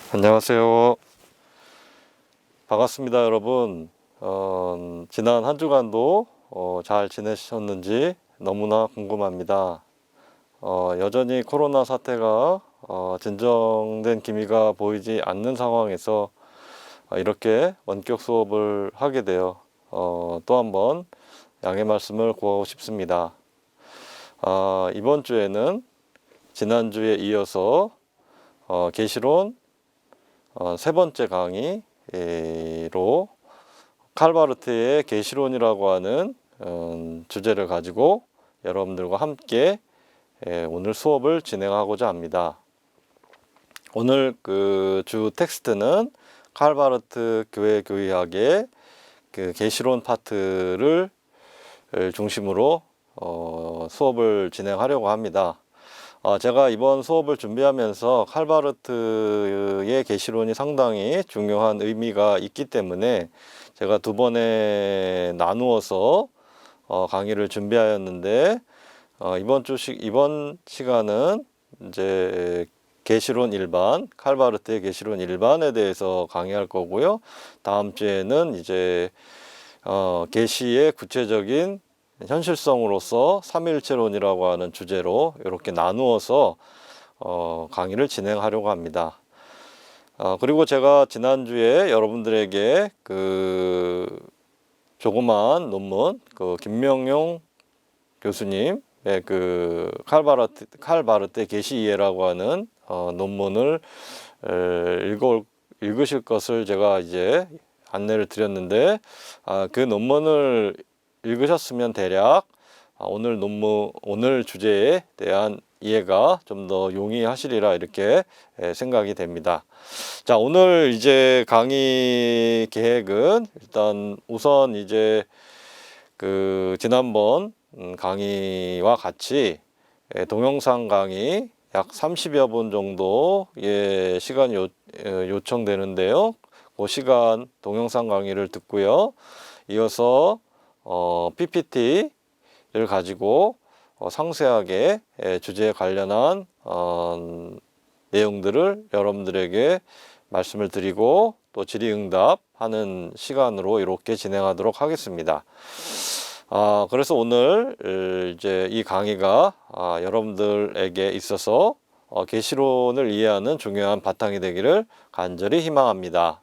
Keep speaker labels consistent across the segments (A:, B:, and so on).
A: 안녕하세요. 반갑습니다, 여러분. 지난 한 주간도 잘 지내셨는지 너무나 궁금합니다. 여전히 코로나 사태가 진정된 기미가 보이지 않는 상황에서 이렇게 원격 수업을 하게 되어 또 한번 양해 말씀을 구하고 싶습니다. 이번 주에는 지난주에 이어서 계시론 세 번째 강의로 칼바르트의 계시론이라고 하는 주제를 가지고 여러분들과 함께 오늘 수업을 진행하고자 합니다. 오늘 그 주 텍스트는 칼바르트 교회 교의학의 그 계시론 파트를 중심으로 수업을 진행하려고 합니다. 제가 이번 수업을 준비하면서 칼바르트의 계시론이 상당히 중요한 의미가 있기 때문에 제가 두 번에 나누어서 강의를 준비하였는데 이번 시간은 이제 계시론 일반, 칼바르트의 계시론 일반에 대해서 강의할 거고요. 다음 주에는 이제 계시의 구체적인 현실성으로서 삼위일체론이라고 하는 주제로 이렇게 나누어서 강의를 진행하려고 합니다. 그리고 제가 지난주에 여러분들에게 그 조그만 논문, 그 김명용 교수님의 그 칼바르트의 계시이해라고 하는 논문을 읽으실 것을 제가 이제 안내를 드렸는데 그 논문을 읽으셨으면 대략 오늘 주제에 대한 이해가 좀 더 용이하시리라 이렇게 생각이 됩니다. 자, 오늘 이제 강의 계획은 일단 우선 이제 그 지난번 강의와 같이 동영상 강의 약 30여 분 정도의 시간이 요청되는데요. 그 시간 동영상 강의를 듣고요. 이어서 PPT를 가지고 상세하게 주제에 관련한 내용들을 여러분들에게 말씀을 드리고 또 질의응답하는 시간으로 이렇게 진행하도록 하겠습니다. 그래서 오늘 이제 이 강의가 여러분들에게 있어서 계시론을 이해하는 중요한 바탕이 되기를 간절히 희망합니다.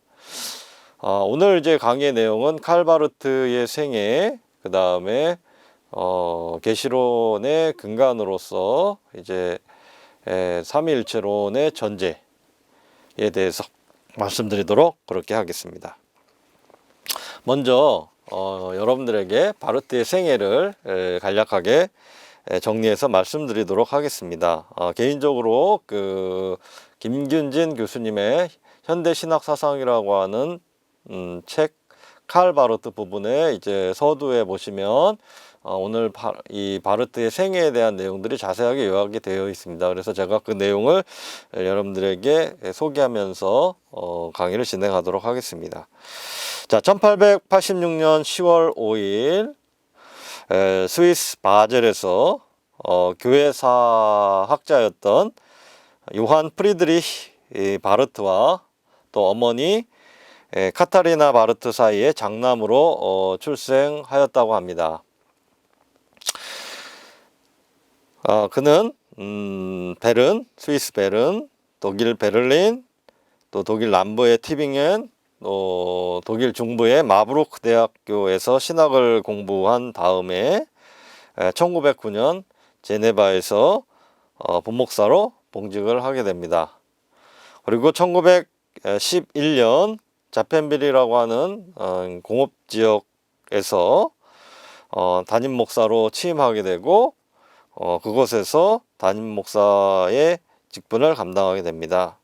A: 오늘 이제 강의의 내용은 칼바르트의 생애, 그 다음에 계시론의 근간으로서 이제 삼위일체론의 전제에 대해서 말씀드리도록 그렇게 하겠습니다. 먼저 여러분들에게 바르트의 생애를 간략하게 정리해서 말씀드리도록 하겠습니다. 개인적으로 그 김균진 교수님의 현대신학사상이라고 하는 책 칼바르트 부분에 이제 서두에 보시면 오늘 이 바르트의 생애에 대한 내용들이 자세하게 요약이 되어 있습니다. 그래서 제가 그 내용을 여러분들에게 소개하면서 강의를 진행하도록 하겠습니다. 자, 1886년 10월 5일 스위스 바젤에서 교회사 학자였던 요한 프리드리히 바르트와 또 어머니 카타리나 바르트 사이에 장남으로 출생하였다고 합니다. 그는 베른, 스위스 베른, 독일 베를린, 또 독일 남부의 티빙엔, 또 독일 중부의 마브루크 대학교에서 신학을 공부한 다음에 1909년 제네바에서 본목사로 봉직을 하게 됩니다. 그리고 1911년 자펜빌이라고 하는 공업지역에서 담임 목사로 취임하게 되고 그곳에서 담임 목사의 직분을 감당하게 됩니다.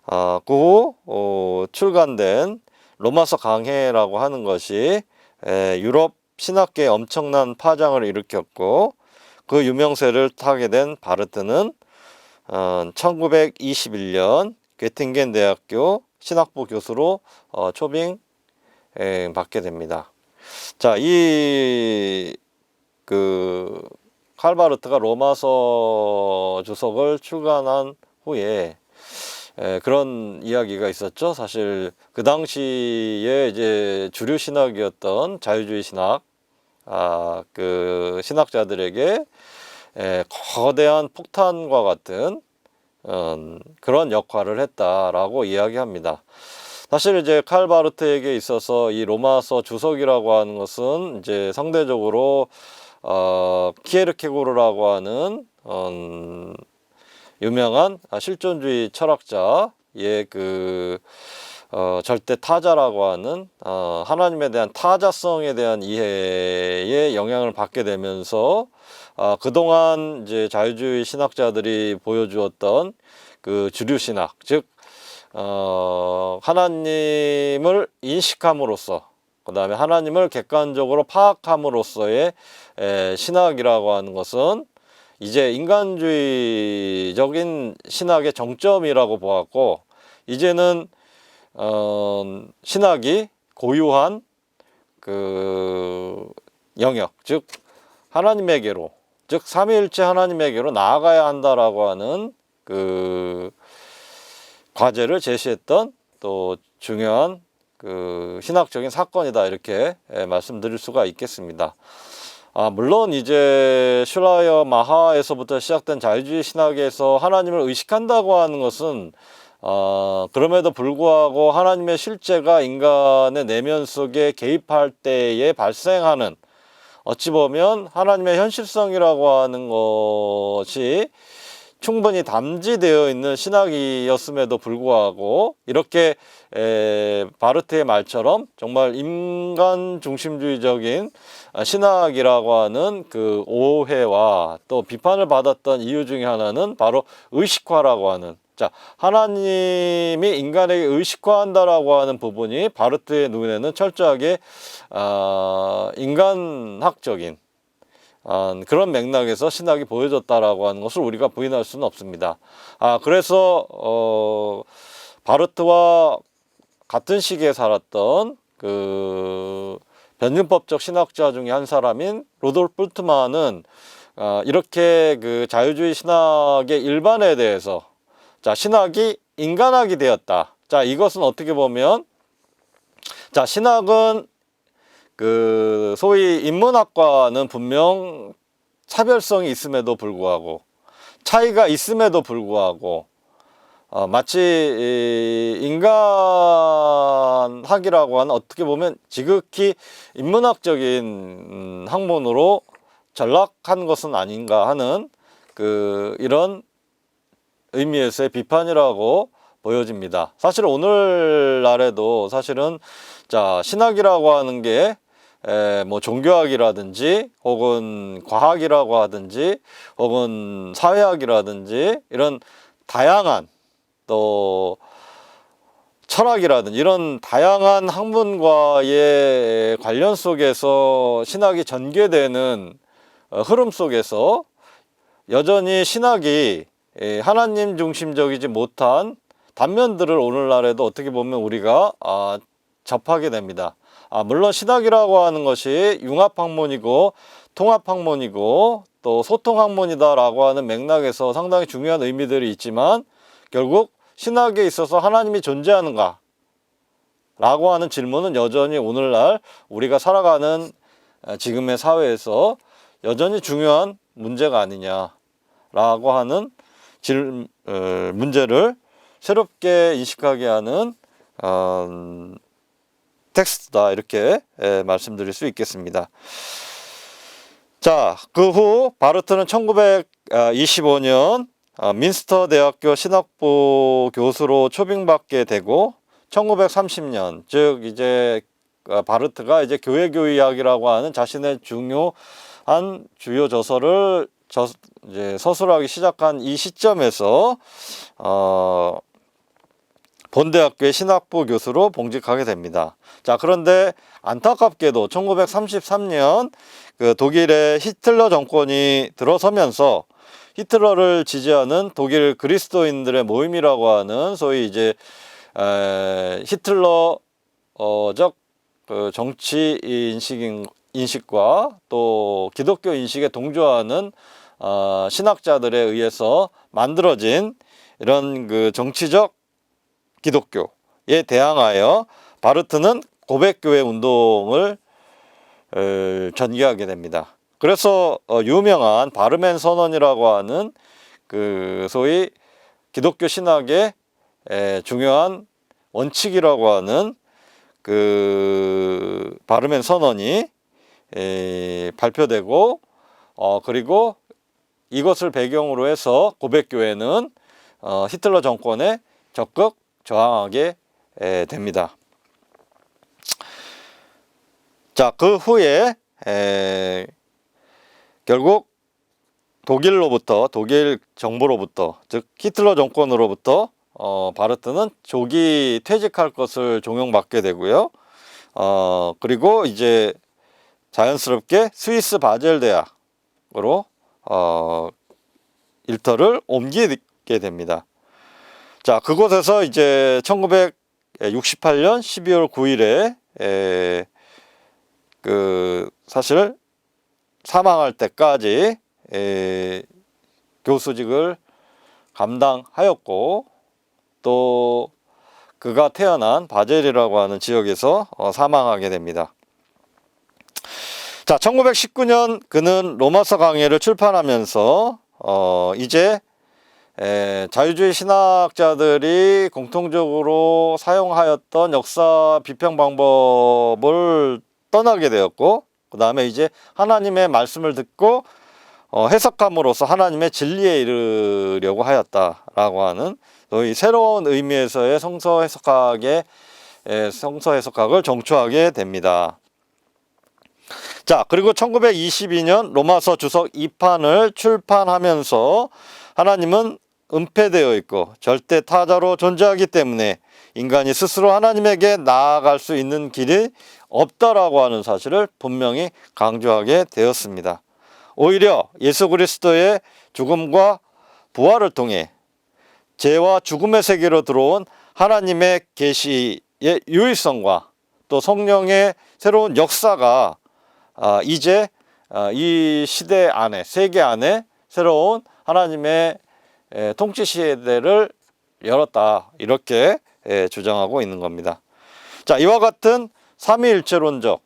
A: 그 후 출간된 로마서 강해라고 하는 것이 유럽 신학계에 엄청난 파장을 일으켰고 그 유명세를 타게 된 바르트는 1921년 괴팅겐 대학교 신학부 교수로 초빙 받게 됩니다. 자, 이 그 칼바르트가 로마서 주석을 출간한 후에 그런 이야기가 있었죠. 사실 그 당시에 이제 주류 신학이었던 자유주의 신학, 그 신학자들에게 거대한 폭탄과 같은 그런 역할을 했다라고 이야기합니다. 사실 이제 칼 바르트에게 있어서 이 로마서 주석이라고 하는 것은 이제 상대적으로 키에르케고르라고 하는 유명한 실존주의 철학자의 그 절대 타자라고 하는 하나님에 대한 타자성에 대한 이해에 영향을 받게 되면서 그동안 이제 자유주의 신학자들이 보여주었던 그 주류 신학, 즉 하나님을 인식함으로써, 그 다음에 하나님을 객관적으로 파악함으로써의 신학이라고 하는 것은 이제 인간주의적인 신학의 정점이라고 보았고, 이제는 신학이 고유한 그 영역, 즉 하나님에게로, 즉 삼위일체 하나님에게로 나아가야 한다라고 하는 그 과제를 제시했던 또 중요한 그 신학적인 사건이다, 이렇게 말씀드릴 수가 있겠습니다. 물론 이제 슐라이어 마하에서부터 시작된 자유주의 신학에서 하나님을 의식한다고 하는 것은 그럼에도 불구하고 하나님의 실제가 인간의 내면 속에 개입할 때에 발생하는, 어찌 보면 하나님의 현실성이라고 하는 것이 충분히 담지되어 있는 신학이었음에도 불구하고, 이렇게 바르트의 말처럼 정말 인간 중심주의적인 신학이라고 하는 그 오해와 또 비판을 받았던 이유 중에 하나는 바로 의식화라고 하는, 자, 하나님이 인간에게 의식화한다라고 하는 부분이 바르트의 눈에는 철저하게 인간학적인 그런 맥락에서 신학이 보여졌다라고 하는 것을 우리가 부인할 수는 없습니다. 그래서 바르트와 같은 시기에 살았던 그 변증법적 신학자 중에 한 사람인 루돌프 불트만은 이렇게 그 자유주의 신학의 일반에 대해서, 자, 신학이 인간학이 되었다. 자, 이것은 어떻게 보면, 자, 신학은 그 소위 인문학과는 분명 차별성이 있음에도 불구하고, 차이가 있음에도 불구하고, 마치 인간학이라고 하는 어떻게 보면 지극히 인문학적인 학문으로 전락한 것은 아닌가 하는 그 이런 의미에서의 비판이라고 보여집니다. 사실 오늘날에도 사실은, 자, 신학이라고 하는 게 뭐 종교학이라든지 혹은 과학이라고 하든지 혹은 사회학이라든지 이런 다양한, 또 철학이라든지 이런 다양한 학문과의 관련 속에서 신학이 전개되는 흐름 속에서 여전히 신학이 하나님 중심적이지 못한 단면들을 오늘날에도 어떻게 보면 우리가 접하게 됩니다. 물론 신학이라고 하는 것이 융합학문이고 통합학문이고 또 소통학문이다라고 하는 맥락에서 상당히 중요한 의미들이 있지만, 결국 신학에 있어서 하나님이 존재하는가 라고 하는 질문은 여전히 오늘날 우리가 살아가는 지금의 사회에서 여전히 중요한 문제가 아니냐라고 하는 문제를 새롭게 인식하게 하는 텍스트다, 이렇게 말씀드릴 수 있겠습니다. 자, 그 후 바르트는 1925년 민스터 대학교 신학부 교수로 초빙받게 되고, 1930년, 즉 이제 바르트가 이제 교회교의학이라고 하는 자신의 중요한 주요 저서를 이제 서술하기 시작한 이 시점에서 본대학교의 신학부 교수로 봉직하게 됩니다. 자, 그런데 안타깝게도 1933년 그 독일의 히틀러 정권이 들어서면서 히틀러를 지지하는 독일 그리스도인들의 모임이라고 하는 소위 이제 히틀러적 그 정치 인식과 또 기독교 인식에 동조하는 신학자들에 의해서 만들어진 이런 그 정치적 기독교에 대항하여 바르트는 고백교회 운동을 전개하게 됩니다. 그래서 유명한 바르멘 선언이라고 하는 그 소위 기독교 신학의 중요한 원칙이라고 하는 그 바르멘 선언이 발표되고 그리고 이것을 배경으로 해서 고백교회는 히틀러 정권에 적극 저항하게 됩니다. 자, 그 후에 결국 독일 정부로부터, 즉 히틀러 정권으로부터 바르트는 조기 퇴직할 것을 종용받게 되고요. 그리고 이제 자연스럽게 스위스 바젤 대학으로 일터를 옮기게 됩니다. 자, 그곳에서 이제 1968년 12월 9일에 사실 사망할 때까지 교수직을 감당하였고, 또 그가 태어난 바젤이라고 하는 지역에서 사망하게 됩니다. 자, 1919년 그는 로마서 강해를 출판하면서 이제 자유주의 신학자들이 공통적으로 사용하였던 역사 비평 방법을 떠나게 되었고, 그 다음에 이제 하나님의 말씀을 듣고 해석함으로써 하나님의 진리에 이르려고 하였다라고 하는 이 새로운 의미에서의 성서 해석학을 정초하게 됩니다. 자, 그리고 1922년 로마서 주석 2판을 출판하면서 하나님은 은폐되어 있고 절대 타자로 존재하기 때문에 인간이 스스로 하나님에게 나아갈 수 있는 길이 없다라고 하는 사실을 분명히 강조하게 되었습니다. 오히려 예수 그리스도의 죽음과 부활을 통해 죄와 죽음의 세계로 들어온 하나님의 계시의 유일성과 또 성령의 새로운 역사가 이제 이 시대 안에, 세계 안에 새로운 하나님의 통치 시대를 열었다, 이렇게 주장하고 있는 겁니다. 자, 이와 같은 삼위일체론적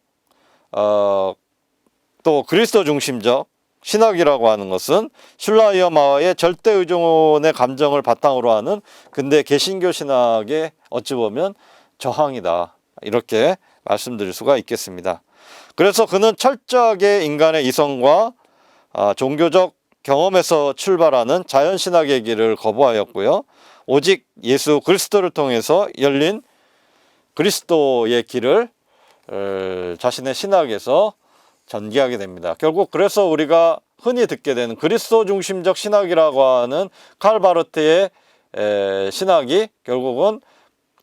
A: 또 그리스도 중심적 신학이라고 하는 것은 슐라이어마와의 절대 의존의 감정을 바탕으로 하는 근대 개신교 신학의 어찌 보면 저항이다, 이렇게 말씀드릴 수가 있겠습니다. 그래서 그는 철저하게 인간의 이성과 종교적 경험에서 출발하는 자연신학의 길을 거부하였고요. 오직 예수 그리스도를 통해서 열린 그리스도의 길을 자신의 신학에서 전개하게 됩니다. 결국 그래서 우리가 흔히 듣게 되는 그리스도 중심적 신학이라고 하는 칼 바르트의 신학이 결국은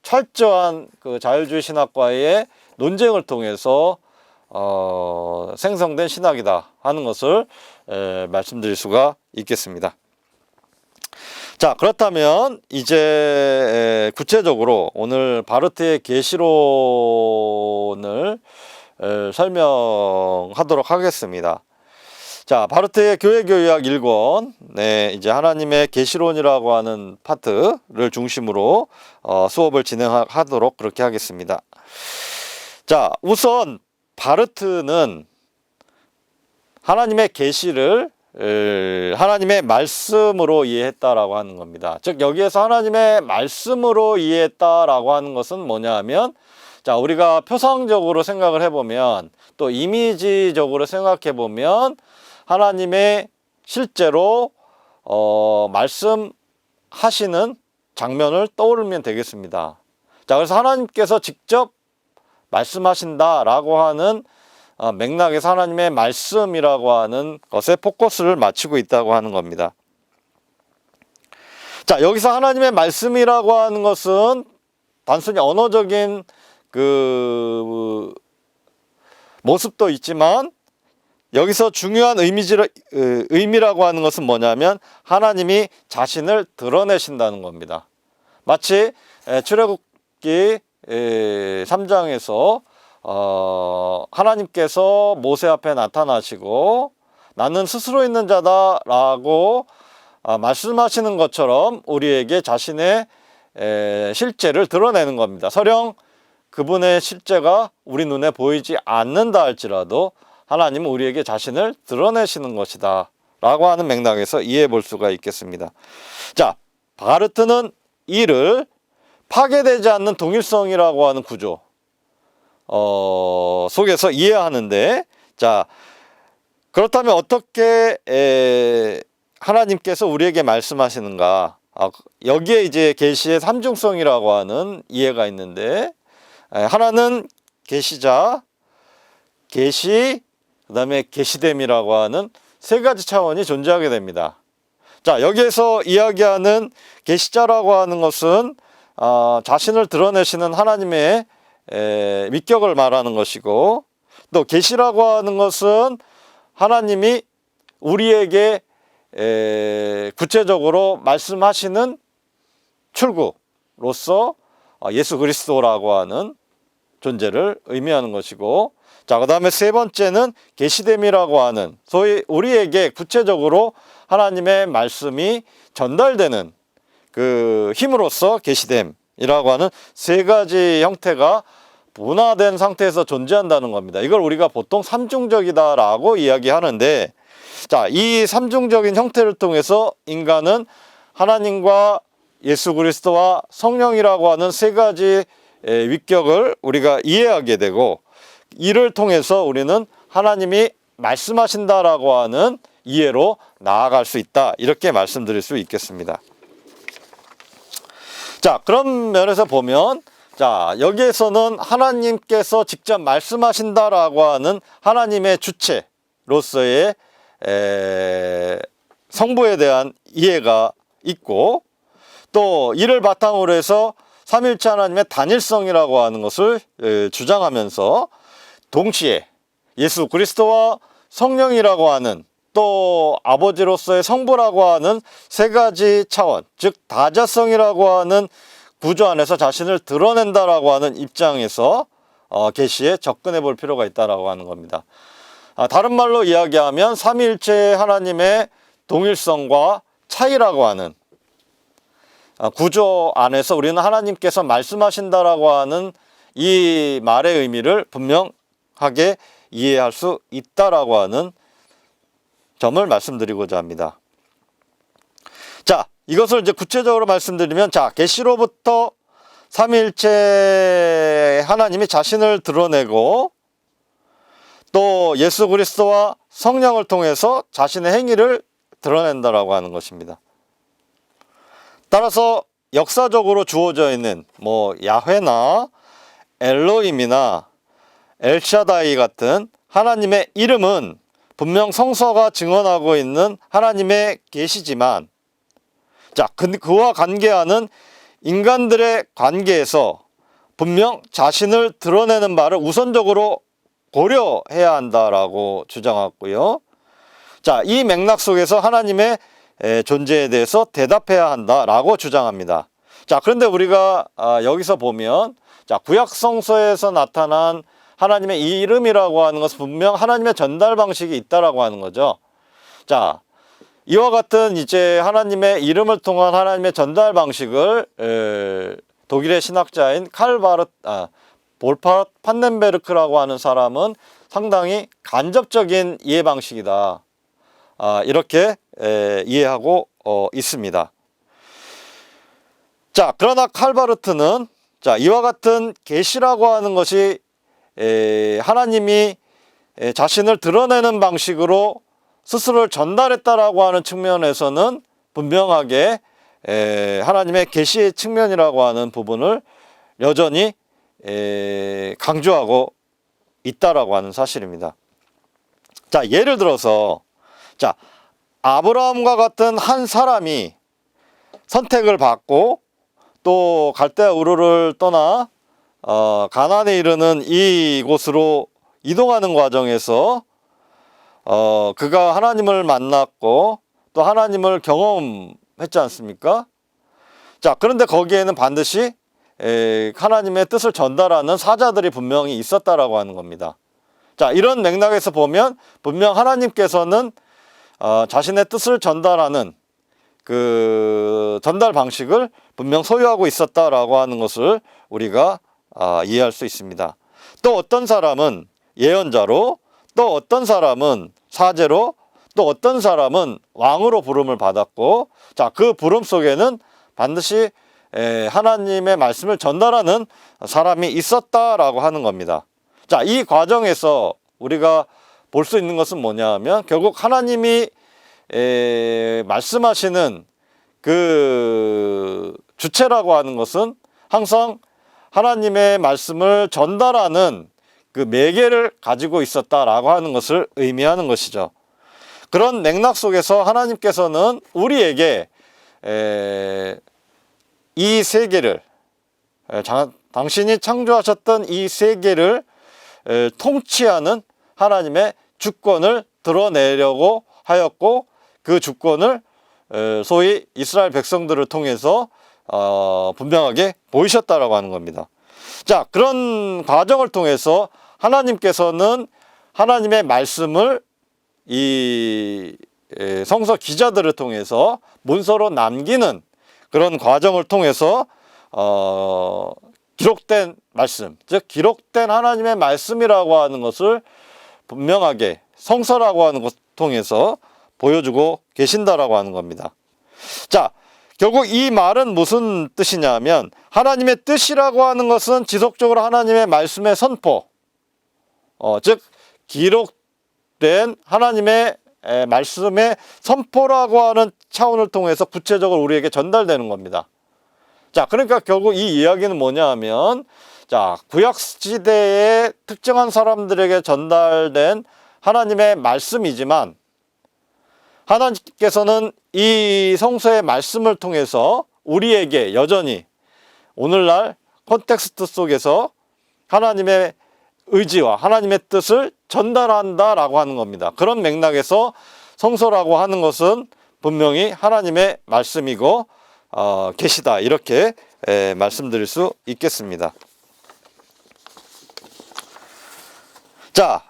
A: 철저한 그 자유주의 신학과의 논쟁을 통해서 생성된 신학이다 하는 것을 말씀드릴 수가 있겠습니다. 자, 그렇다면 이제 구체적으로 오늘 바르트의 계시론을 설명하도록 하겠습니다. 자, 바르트의 교회교유학 1권, 이제 하나님의 계시론이라고 하는 파트를 중심으로 수업을 진행하도록 그렇게 하겠습니다. 자, 우선 바르트는 하나님의 계시를 하나님의 말씀으로 이해했다라고 하는 겁니다. 즉, 여기에서 하나님의 말씀으로 이해했다라고 하는 것은 뭐냐 하면, 자, 우리가 표상적으로 생각을 해보면, 또 이미지적으로 생각해 보면 하나님의 실제로 말씀하시는 장면을 떠올리면 되겠습니다. 자, 그래서 하나님께서 직접 말씀하신다라고 하는 맥락에서 하나님의 말씀이라고 하는 것에 포커스를 맞추고 있다고 하는 겁니다. 자, 여기서 하나님의 말씀이라고 하는 것은 단순히 언어적인 그 모습도 있지만, 여기서 중요한 의미라고 하는 것은 뭐냐면 하나님이 자신을 드러내신다는 겁니다. 마치 출애굽기 3장에서 하나님께서 모세 앞에 나타나시고 나는 스스로 있는 자다 라고 말씀하시는 것처럼 우리에게 자신의 실제를 드러내는 겁니다. 설령 그분의 실제가 우리 눈에 보이지 않는다 할지라도 하나님은 우리에게 자신을 드러내시는 것이다 라고 하는 맥락에서 이해해 볼 수가 있겠습니다. 자, 바르트는 이를 파괴되지 않는 동일성이라고 하는 구조 속에서 이해하는데, 자, 그렇다면 어떻게 하나님께서 우리에게 말씀하시는가? 여기에 이제 계시의 삼중성이라고 하는 이해가 있는데, 하나는 계시자, 계시, 그 다음에 계시됨이라고 하는 세 가지 차원이 존재하게 됩니다. 자, 여기에서 이야기하는 계시자라고 하는 것은 자신을 드러내시는 하나님의 위격을 말하는 것이고, 또 계시라고 하는 것은 하나님이 우리에게 구체적으로 말씀하시는 출구로서 예수 그리스도라고 하는 존재를 의미하는 것이고, 자, 그 다음에 세 번째는 계시됨이라고 하는, 소위 우리에게 구체적으로 하나님의 말씀이 전달되는 그 힘으로써 계시됨이라고 하는 세 가지 형태가 분화된 상태에서 존재한다는 겁니다. 이걸 우리가 보통 삼중적이다라고 이야기하는데, 자, 이 삼중적인 형태를 통해서 인간은 하나님과 예수 그리스도와 성령이라고 하는 세 가지 위격을 우리가 이해하게 되고, 이를 통해서 우리는 하나님이 말씀하신다라고 하는 이해로 나아갈 수 있다, 이렇게 말씀드릴 수 있겠습니다. 자, 그런 면에서 보면, 자, 여기에서는 하나님께서 직접 말씀하신다라고 하는 하나님의 주체로서의 성부에 대한 이해가 있고, 또 이를 바탕으로 해서 삼위일체 하나님의 단일성이라고 하는 것을 주장하면서 동시에 예수 그리스도와 성령이라고 하는, 또 아버지로서의 성부라고 하는 세 가지 차원, 즉 다자성이라고 하는 구조 안에서 자신을 드러낸다라고 하는 입장에서 계시에 접근해 볼 필요가 있다라고 하는 겁니다. 다른 말로 이야기하면 삼위일체 하나님의 동일성과 차이라고 하는 구조 안에서 우리는 하나님께서 말씀하신다라고 하는 이 말의 의미를 분명하게 이해할 수 있다라고 하는 점을 말씀드리고자 합니다. 자, 이것을 이제 구체적으로 말씀드리면, 자, 계시로부터 삼위일체 하나님이 자신을 드러내고, 또 예수 그리스도와 성령을 통해서 자신의 행위를 드러낸다라고 하는 것입니다. 따라서 역사적으로 주어져 있는 야훼나 엘로힘이나 엘샤다이 같은 하나님의 이름은 분명 성서가 증언하고 있는 하나님의 계시지만, 자, 그와 관계하는 인간들의 관계에서 분명 자신을 드러내는 바를 우선적으로 고려해야 한다라고 주장했고요. 자, 이 맥락 속에서 하나님의 존재에 대해서 대답해야 한다라고 주장합니다. 자, 그런데 우리가 여기서 보면, 자, 구약 성서에서 나타난 하나님의 이름이라고 하는 것은 분명 하나님의 전달 방식이 있다라고 하는 거죠. 자, 이와 같은 이제 하나님의 이름을 통한 하나님의 전달 방식을 독일의 신학자인 볼파르트 판넨베르크라고 하는 사람은 상당히 간접적인 이해 방식이다, 이렇게 이해하고 있습니다. 자, 그러나 칼바르트는, 자, 이와 같은 계시라고 하는 것이 하나님이 자신을 드러내는 방식으로 스스로를 전달했다라고 하는 측면에서는 분명하게 하나님의 계시의 측면이라고 하는 부분을 여전히 강조하고 있다라고 하는 사실입니다. 자, 예를 들어서, 자, 아브라함과 같은 한 사람이 선택을 받고 또 갈대아 우르를 떠나 가나안에 이르는 이곳으로 이동하는 과정에서 그가 하나님을 만났고 또 하나님을 경험했지 않습니까? 자, 그런데 거기에는 반드시 하나님의 뜻을 전달하는 사자들이 분명히 있었다라고 하는 겁니다. 자, 이런 맥락에서 보면 분명 하나님께서는 자신의 뜻을 전달하는 그 전달 방식을 분명 소유하고 있었다라고 하는 것을 우리가 이해할 수 있습니다. 또 어떤 사람은 예언자로, 또 어떤 사람은 사제로, 또 어떤 사람은 왕으로 부름을 받았고, 자, 그 부름 속에는 반드시 하나님의 말씀을 전달하는 사람이 있었다라고 하는 겁니다. 자, 이 과정에서 우리가 볼 수 있는 것은 뭐냐 하면 결국 하나님이 말씀하시는 그 주체라고 하는 것은 항상 하나님의 말씀을 전달하는 그 매개를 가지고 있었다라고 하는 것을 의미하는 것이죠. 그런 맥락 속에서 하나님께서는 우리에게 이 세계를, 당신이 창조하셨던 이 세계를 통치하는 하나님의 주권을 드러내려고 하였고, 그 주권을 소위 이스라엘 백성들을 통해서 분명하게 보이셨다라고 하는 겁니다. 자, 그런 과정을 통해서 하나님께서는 하나님의 말씀을 이 성서 기자들을 통해서 문서로 남기는 그런 과정을 통해서 기록된 말씀, 즉 기록된 하나님의 말씀이라고 하는 것을 분명하게 성서라고 하는 것을 통해서 보여주고 계신다라고 하는 겁니다. 자, 결국 이 말은 무슨 뜻이냐면 하나님의 뜻이라고 하는 것은 지속적으로 하나님의 말씀의 선포, 즉 기록된 하나님의 말씀의 선포라고 하는 차원을 통해서 구체적으로 우리에게 전달되는 겁니다. 자, 그러니까 결국 이 이야기는 뭐냐 하면, 자, 구약시대에 특정한 사람들에게 전달된 하나님의 말씀이지만 하나님께서는 이 성서의 말씀을 통해서 우리에게 여전히 오늘날 콘텍스트 속에서 하나님의 의지와 하나님의 뜻을 전달한다라고 하는 겁니다. 그런 맥락에서 성서라고 하는 것은 분명히 하나님의 말씀이고 계시다, 이렇게 말씀드릴 수 있겠습니다. 자,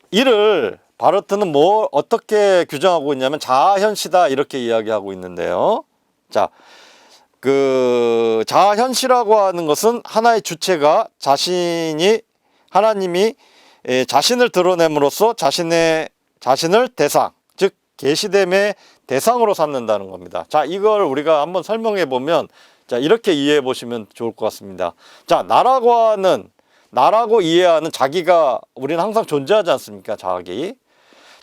A: 이를 바르트는 어떻게 규정하고 있냐면 자아현시다, 이렇게 이야기하고 있는데요. 자, 그 자아현시라고 하는 것은 하나의 주체가 하나님이 자신을 드러냄으로써 자신을 대상, 즉 계시됨의 대상으로 삼는다는 겁니다. 자, 이걸 우리가 한번 설명해 보면, 자, 이렇게 이해해 보시면 좋을 것 같습니다. 자, 나라고 이해하는 자기가 우리는 항상 존재하지 않습니까? 자기.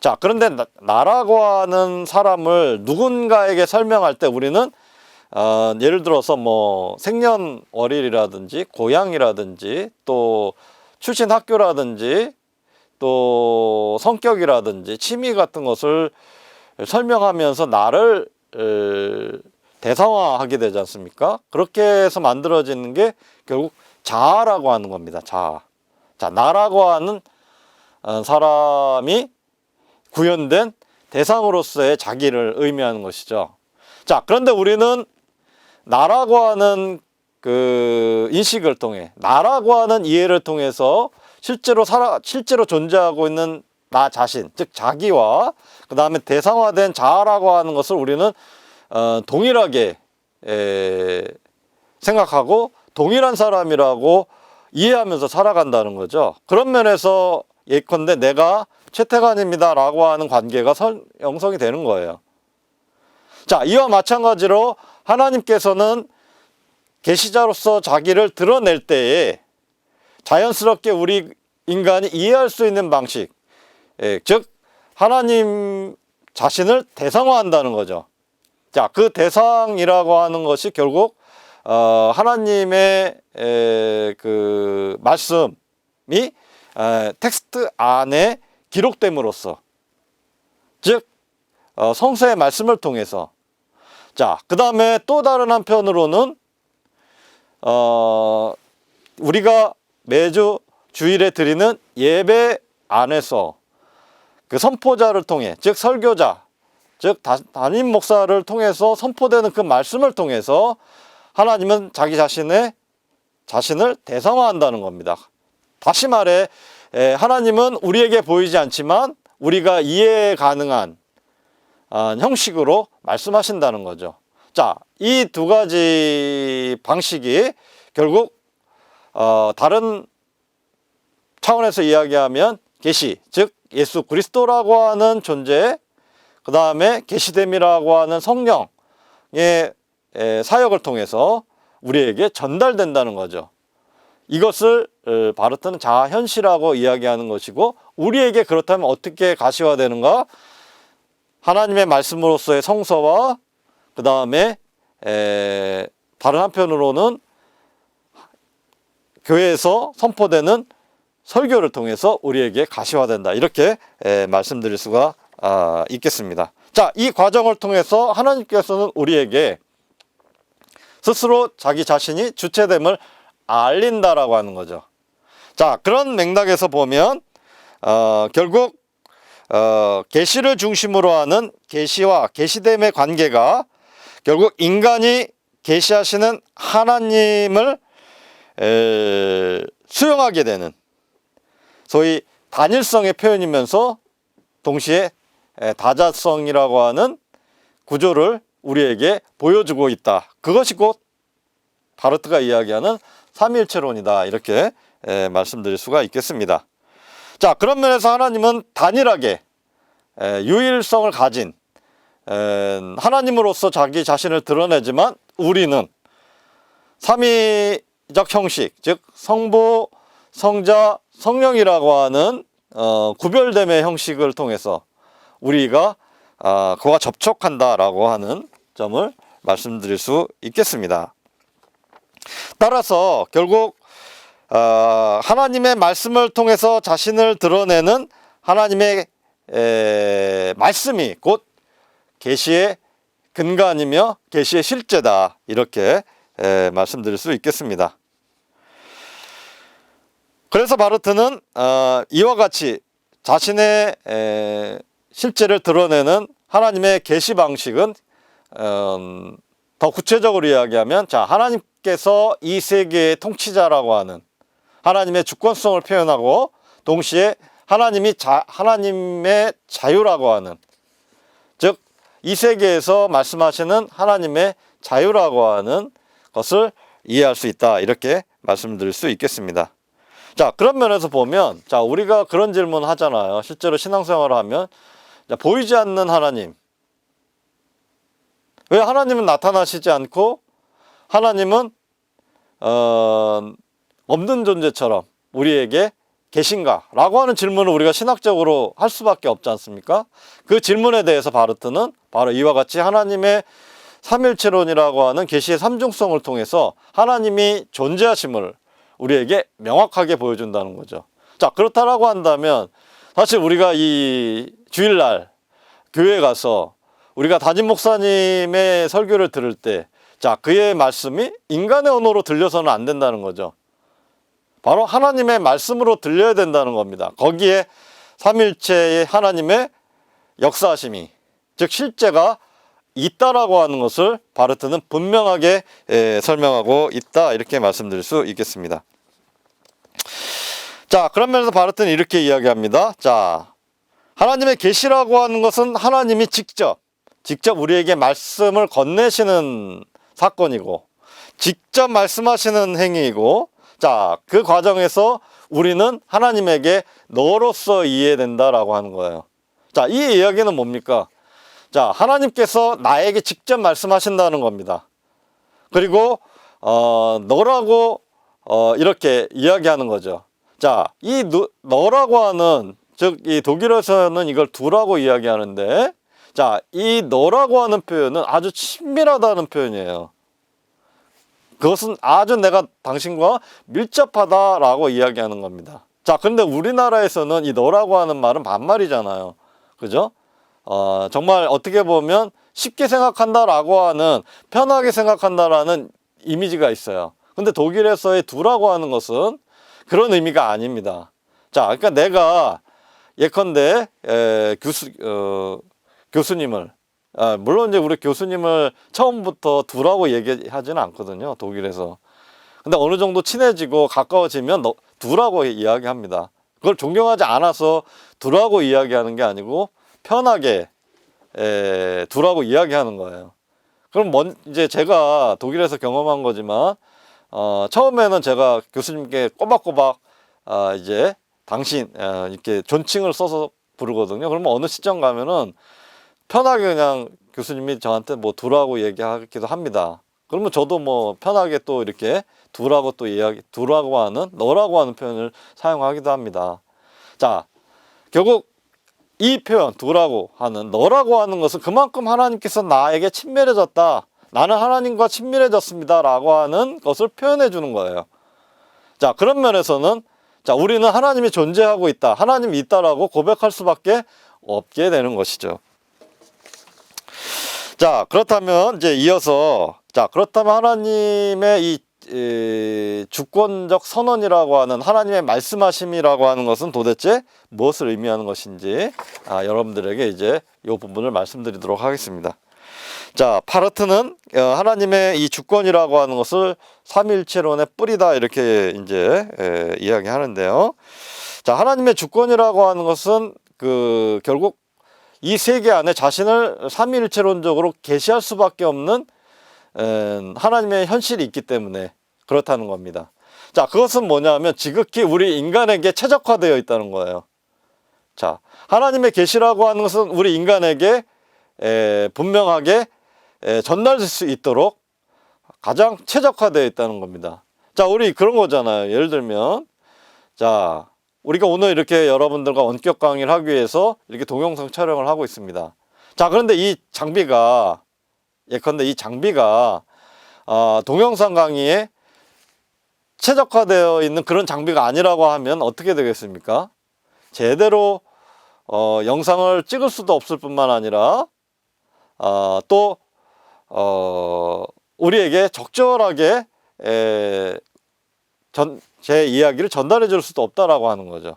A: 자, 그런데 나라고 하는 사람을 누군가에게 설명할 때 우리는 예를 들어서 뭐 생년월일이라든지 고향이라든지 또 출신 학교라든지 또 성격이라든지 취미 같은 것을 설명하면서 나를 대상화하게 되지 않습니까? 그렇게 해서 만들어지는 게 결국 자아라고 하는 겁니다. 자아. 자, 나라고 하는 사람이 구현된 대상으로서의 자기를 의미하는 것이죠. 자, 그런데 우리는 나라고 하는 그 인식을 통해, 나라고 하는 이해를 통해서 실제로 존재하고 있는 나 자신, 즉 자기와 그 다음에 대상화된 자아라고 하는 것을 우리는 동일하게 생각하고 동일한 사람이라고 이해하면서 살아간다는 거죠. 그런 면에서 예컨대 내가 최태관입니다 라고 하는 관계가 형성이 되는 거예요. 자, 이와 마찬가지로 하나님께서는 계시자로서 자기를 드러낼 때에 자연스럽게 우리 인간이 이해할 수 있는 방식, 즉 하나님 자신을 대상화한다는 거죠. 자, 그 대상이라고 하는 것이 결국 하나님의 그 말씀이 텍스트 안에 기록됨으로써, 즉 성서의 말씀을 통해서. 자, 그 다음에 또 다른 한편으로는 우리가 매주 주일에 드리는 예배 안에서 그 선포자를 통해, 즉 설교자, 즉 담임 목사를 통해서 선포되는 그 말씀을 통해서 하나님은 자기 자신을 대상화한다는 겁니다. 다시 말해 하나님은 우리에게 보이지 않지만 우리가 이해 가능한 형식으로 말씀하신다는 거죠. 자, 이 두 가지 방식이 결국 다른 차원에서 이야기하면 계시, 즉 예수 그리스도라고 하는 존재, 그 다음에 계시됨이라고 하는 성령의 사역을 통해서 우리에게 전달된다는 거죠. 이것을 바르트는 자아현시라고 이야기하는 것이고, 우리에게 그렇다면 어떻게 가시화되는가? 하나님의 말씀으로서의 성서와 그 다음에 다른 한편으로는 교회에서 선포되는 설교를 통해서 우리에게 가시화된다, 이렇게 말씀드릴 수가 있겠습니다. 자, 이 과정을 통해서 하나님께서는 우리에게 스스로 자기 자신이 주체됨을 알린다라고 하는 거죠. 자, 그런 맥락에서 보면 결국 계시를 중심으로 하는 계시와 계시됨의 관계가 결국 인간이 계시하시는 하나님을 수용하게 되는 소위 단일성의 표현이면서 동시에 다자성이라고 하는 구조를 우리에게 보여주고 있다. 그것이 곧 바르트가 이야기하는 삼위일체론이다, 이렇게 말씀드릴 수가 있겠습니다. 자, 그런 면에서 하나님은 단일하게 유일성을 가진 하나님으로서 자기 자신을 드러내지만, 우리는 삼위적 형식, 즉 성부, 성자, 성령이라고 하는 구별됨의 형식을 통해서 우리가 그와 접촉한다라고 하는 점을 말씀드릴 수 있겠습니다. 따라서 결국 하나님의 말씀을 통해서 자신을 드러내는 하나님의 말씀이 곧 계시의 근간이며 계시의 실제다, 이렇게 말씀드릴 수 있겠습니다. 그래서 바르트는 이와 같이 자신의 실제를 드러내는 하나님의 계시 방식은 더 구체적으로 이야기하면, 자, 하나님께서 이 세계의 통치자라고 하는 하나님의 주권성을 표현하고, 동시에 하나님의 자유라고 하는, 즉 이 세계에서 말씀하시는 하나님의 자유라고 하는 것을 이해할 수 있다, 이렇게 말씀드릴 수 있겠습니다. 자, 그런 면에서 보면, 자, 우리가 그런 질문 하잖아요. 실제로 신앙생활을 하면, 자, 보이지 않는 하나님, 왜 하나님은 나타나시지 않고 하나님은 없는 존재처럼 우리에게 계신가? 라고 하는 질문을 우리가 신학적으로 할 수밖에 없지 않습니까? 그 질문에 대해서 바르트는 바로 이와 같이 하나님의 삼일체론이라고 하는 계시의 삼중성을 통해서 하나님이 존재하심을 우리에게 명확하게 보여준다는 거죠. 자, 그렇다라고 한다면 사실 우리가 이 주일날 교회에 가서 우리가 담임 목사님의 설교를 들을 때, 자, 그의 말씀이 인간의 언어로 들려서는 안 된다는 거죠. 바로 하나님의 말씀으로 들려야 된다는 겁니다. 거기에 삼일체의 하나님의 역사하심이, 즉 실제가 있다라고 하는 것을 바르트는 분명하게 설명하고 있다, 이렇게 말씀드릴 수 있겠습니다. 자, 그런 면에서 바르트는 이렇게 이야기합니다. 자, 하나님의 계시라고 하는 것은 하나님이 직접 우리에게 말씀을 건네시는 사건이고, 직접 말씀하시는 행위이고, 자, 그 과정에서 우리는 하나님에게 너로서 이해된다라고 하는 거예요. 자, 이 이야기는 뭡니까? 자, 하나님께서 나에게 직접 말씀하신다는 겁니다. 그리고 너라고 이렇게 이야기하는 거죠. 자, 이 너라고 하는, 즉 이 독일어에서는 이걸 두라고 이야기하는데, 자, 이 너라고 하는 표현은 아주 친밀하다는 표현이에요. 그것은 아주 내가 당신과 밀접하다라고 이야기하는 겁니다. 자, 근데 우리나라에서는 이 너라고 하는 말은 반말이잖아요. 그죠? 정말 어떻게 보면 쉽게 생각한다라고 하는, 편하게 생각한다라는 이미지가 있어요. 근데 독일에서의 두라고 하는 것은 그런 의미가 아닙니다. 자, 그러니까 내가 예컨대 교수님을, 물론 이제 우리 교수님을 처음부터 두라고 얘기하지는 않거든요, 독일에서. 근데 어느 정도 친해지고 가까워지면 두라고 이야기합니다. 그걸 존경하지 않아서 두라고 이야기하는 게 아니고 편하게 두라고 이야기하는 거예요. 그럼 이제 제가 독일에서 경험한 거지만 처음에는 제가 교수님께 꼬박꼬박 이제 당신 이렇게 존칭을 써서 부르거든요. 그러면 어느 시점 가면은 편하게 그냥 교수님이 저한테 뭐 두라고 얘기하기도 합니다. 그러면 저도 뭐 편하게 또 이렇게 두라고 또 두라고 하는, 너라고 하는 표현을 사용하기도 합니다. 자, 결국 이 표현, 두라고 하는, 너라고 하는 것은 그만큼 하나님께서 나에게 친밀해졌다, 나는 하나님과 친밀해졌습니다 라고 하는 것을 표현해 주는 거예요. 자, 그런 면에서는 자, 우리는 하나님이 존재하고 있다, 하나님이 있다라고 고백할 수밖에 없게 되는 것이죠. 자, 그렇다면 이제 이어서, 자, 그렇다면 하나님의 이 주권적 선언이라고 하는, 하나님의 말씀하심이라고 하는 것은 도대체 무엇을 의미하는 것인지 여러분들에게 이제 이 부분을 말씀드리도록 하겠습니다. 자, 파르트는 하나님의 이 주권이라고 하는 것을 삼위일체론의 뿌리다, 이렇게 이제 이야기하는데요. 자, 하나님의 주권이라고 하는 것은 결국 이 세계 안에 자신을 삼위일체론적으로 계시할 수밖에 없는 하나님의 현실이 있기 때문에 그렇다는 겁니다. 자, 그것은 뭐냐면 지극히 우리 인간에게 최적화되어 있다는 거예요. 자, 하나님의 계시라고 하는 것은 우리 인간에게 분명하게 전달될 수 있도록 가장 최적화되어 있다는 겁니다. 자, 우리 그런 거잖아요. 예를 들면, 자, 우리가 오늘 이렇게 여러분들과 원격 강의를 하기 위해서 이렇게 동영상 촬영을 하고 있습니다. 자, 그런데 이 장비가, 예컨대 이 장비가 동영상 강의에 최적화되어 있는 그런 장비가 아니라고 하면 어떻게 되겠습니까? 제대로 영상을 찍을 수도 없을 뿐만 아니라 또 우리에게 적절하게 제 이야기를 전달해 줄 수도 없다라고 하는 거죠.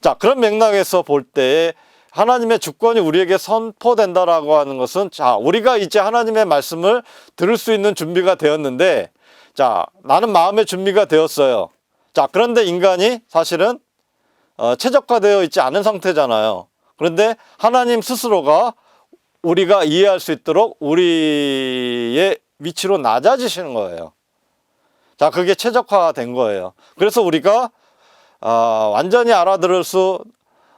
A: 자, 그런 맥락에서 볼 때 하나님의 주권이 우리에게 선포된다라고 하는 것은, 자, 우리가 이제 하나님의 말씀을 들을 수 있는 준비가 되었는데, 자, 나는 마음의 준비가 되었어요. 자, 그런데 인간이 사실은 최적화되어 있지 않은 상태잖아요. 그런데 하나님 스스로가 우리가 이해할 수 있도록 우리의 위치로 낮아지시는 거예요. 자, 그게 최적화된 거예요. 그래서 우리가 완전히 알아들을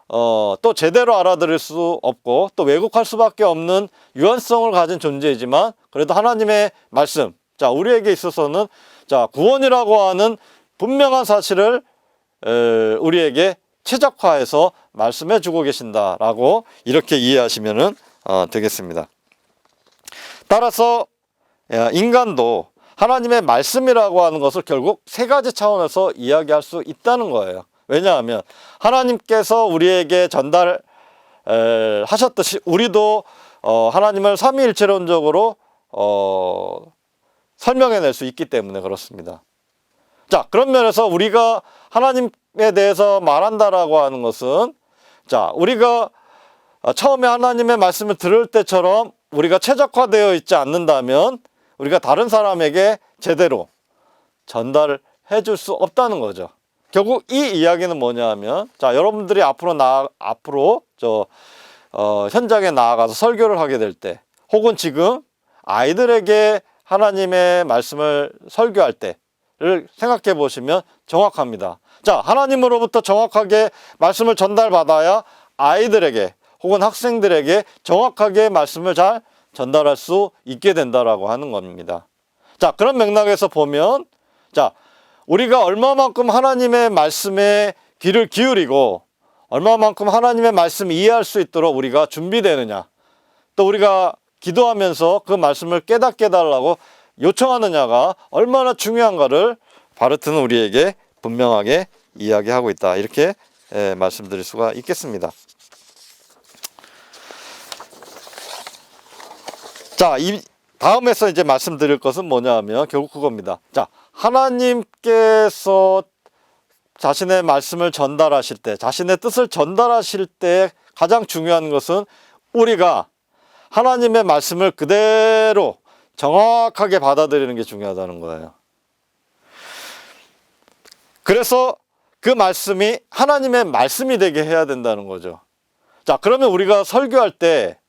A: 또 제대로 알아들을 수 없고 또 왜곡할 수밖에 없는 유한성을 가진 존재이지만, 그래도 하나님의 말씀, 자, 우리에게 있어서는 자, 구원이라고 하는 분명한 사실을 우리에게 최적화해서 말씀해 주고 계신다라고 이렇게 이해하시면 되겠습니다. 따라서 인간도 하나님의 말씀이라고 하는 것을 결국 세 가지 차원에서 이야기할 수 있다는 거예요. 왜냐하면 하나님께서 우리에게 전달하셨듯이 우리도 하나님을 삼위일체론적으로 설명해낼 수 있기 때문에 그렇습니다. 자, 그런 면에서 우리가 하나님에 대해서 말한다라고 하는 것은, 자, 우리가 처음에 하나님의 말씀을 들을 때처럼 우리가 최적화되어 있지 않는다면 우리가 다른 사람에게 제대로 전달을 해줄 수 없다는 거죠. 결국 이 이야기는 뭐냐 하면, 자, 여러분들이 앞으로 현장에 나아가서 설교를 하게 될 때, 혹은 지금 아이들에게 하나님의 말씀을 설교할 때를 생각해 보시면 정확합니다. 자, 하나님으로부터 정확하게 말씀을 전달받아야 아이들에게 혹은 학생들에게 정확하게 말씀을 잘 전달할 수 있게 된다라고 하는 겁니다. 자, 그런 맥락에서 보면, 자, 우리가 얼마만큼 하나님의 말씀에 귀를 기울이고 얼마만큼 하나님의 말씀을 이해할 수 있도록 우리가 준비되느냐, 또 우리가 기도하면서 그 말씀을 깨닫게 해달라고 요청하느냐가 얼마나 중요한가를 바르트는 우리에게 분명하게 이야기하고 있다, 이렇게 말씀드릴 수가 있겠습니다. 자, 이 다음에서 이제 말씀드릴 것은 뭐냐 하면 결국 그겁니다. 자, 하나님께서 자신의 말씀을 전달하실 때, 자신의 뜻을 전달하실 때 가장 중요한 것은 우리가 하나님의 말씀을 그대로 정확하게 받아들이는 게 중요하다는 거예요. 그래서 그 말씀이 하나님의 말씀이 되게 해야 된다는 거죠. 자, 그러면 우리가 설교할 때,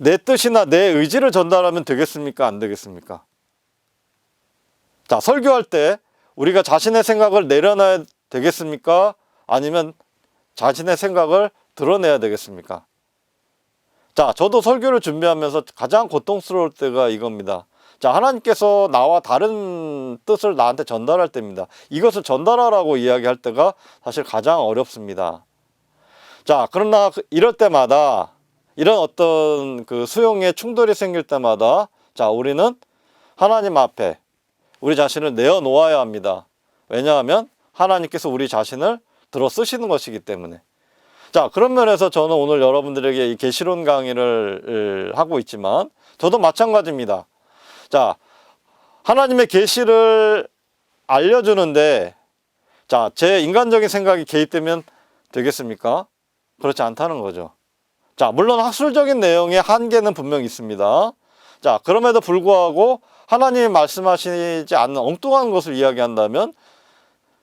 A: 내 뜻이나 내 의지를 전달하면 되겠습니까? 안 되겠습니까? 자, 설교할 때 우리가 자신의 생각을 내려놔야 되겠습니까? 아니면 자신의 생각을 드러내야 되겠습니까? 자, 저도 설교를 준비하면서 가장 고통스러울 때가 이겁니다. 자, 하나님께서 나와 다른 뜻을 나한테 전달할 때입니다. 이것을 전달하라고 이야기할 때가 사실 가장 어렵습니다. 자, 그러나 이럴 때마다 이런 어떤 그 수용의 충돌이 생길 때마다 자, 우리는 하나님 앞에 우리 자신을 내어놓아야 합니다. 왜냐하면 하나님께서 우리 자신을 들어 쓰시는 것이기 때문에. 자, 그런 면에서 저는 오늘 여러분들에게 이 계시론 강의를 하고 있지만 저도 마찬가지입니다. 자, 하나님의 계시를 알려주는데 자, 제 인간적인 생각이 개입되면 되겠습니까? 그렇지 않다는 거죠. 자, 물론 학술적인 내용의 한계는 분명히 있습니다. 자, 그럼에도 불구하고 하나님이 말씀하시지 않는 엉뚱한 것을 이야기한다면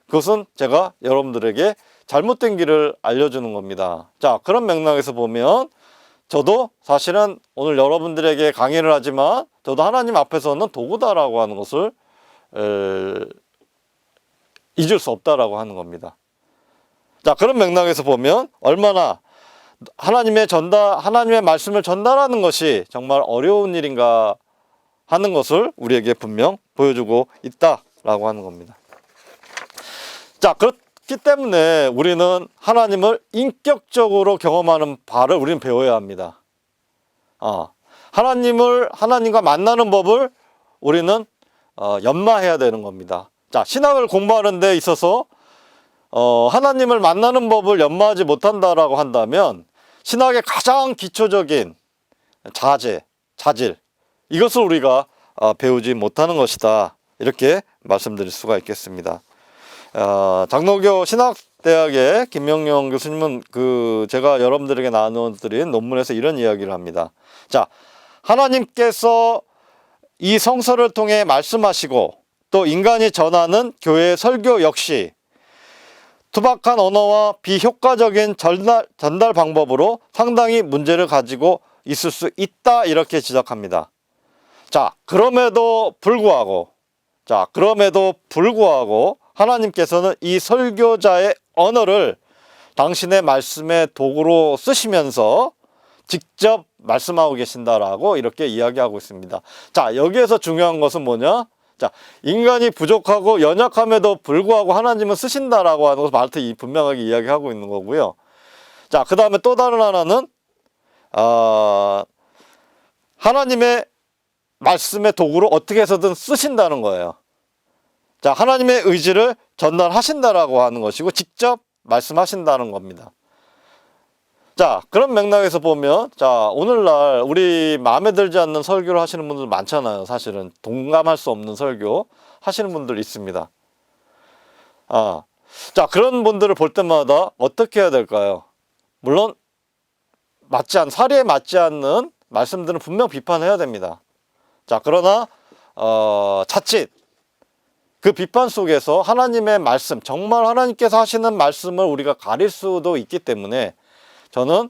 A: 그것은 제가 여러분들에게 잘못된 길을 알려주는 겁니다. 자, 그런 맥락에서 보면 저도 사실은 오늘 여러분들에게 강의를 하지만 저도 하나님 앞에서는 도구다라고 하는 것을 잊을 수 없다라고 하는 겁니다. 자, 그런 맥락에서 보면 얼마나 하나님의 말씀을 전달하는 것이 정말 어려운 일인가 하는 것을 우리에게 분명 보여주고 있다라고 하는 겁니다. 자, 그렇기 때문에 우리는 하나님을 인격적으로 경험하는 바를 우리는 배워야 합니다. 하나님과 만나는 법을 우리는 연마해야 되는 겁니다. 자, 신학을 공부하는 데 있어서 하나님을 만나는 법을 연마하지 못한다라고 한다면 신학의 가장 기초적인 자질 이것을 우리가 배우지 못하는 것이다. 이렇게 말씀드릴 수가 있겠습니다. 장로교 신학대학의 김명영 교수님은 제가 여러분들에게 나눠드린 논문에서 이런 이야기를 합니다. 자, 하나님께서 이 성서를 통해 말씀하시고 또 인간이 전하는 교회의 설교 역시 투박한 언어와 비효과적인 전달 방법으로 상당히 문제를 가지고 있을 수 있다. 이렇게 지적합니다. 자, 그럼에도 불구하고 하나님께서는 이 설교자의 언어를 당신의 말씀의 도구로 쓰시면서 직접 말씀하고 계신다라고 이렇게 이야기하고 있습니다. 자, 여기에서 중요한 것은 뭐냐? 자, 인간이 부족하고 연약함에도 불구하고 하나님은 쓰신다라고 하는 것을 바르트 분명하게 이야기하고 있는 거고요. 자, 그 다음에 또 다른 하나는 하나님의 말씀의 도구로 어떻게 해서든 쓰신다는 거예요. 자, 하나님의 의지를 전달하신다라고 하는 것이고 직접 말씀하신다는 겁니다. 자, 그런 맥락에서 보면 자, 오늘날 우리 마음에 들지 않는 설교를 하시는 분들 많잖아요. 사실은 동감할 수 없는 설교 하시는 분들 있습니다. 자, 그런 분들을 볼 때마다 어떻게 해야 될까요? 물론 사리에 맞지 않는 말씀들은 분명 비판해야 됩니다. 자, 그러나 자칫 그 비판 속에서 하나님의 말씀, 정말 하나님께서 하시는 말씀을 우리가 가릴 수도 있기 때문에 저는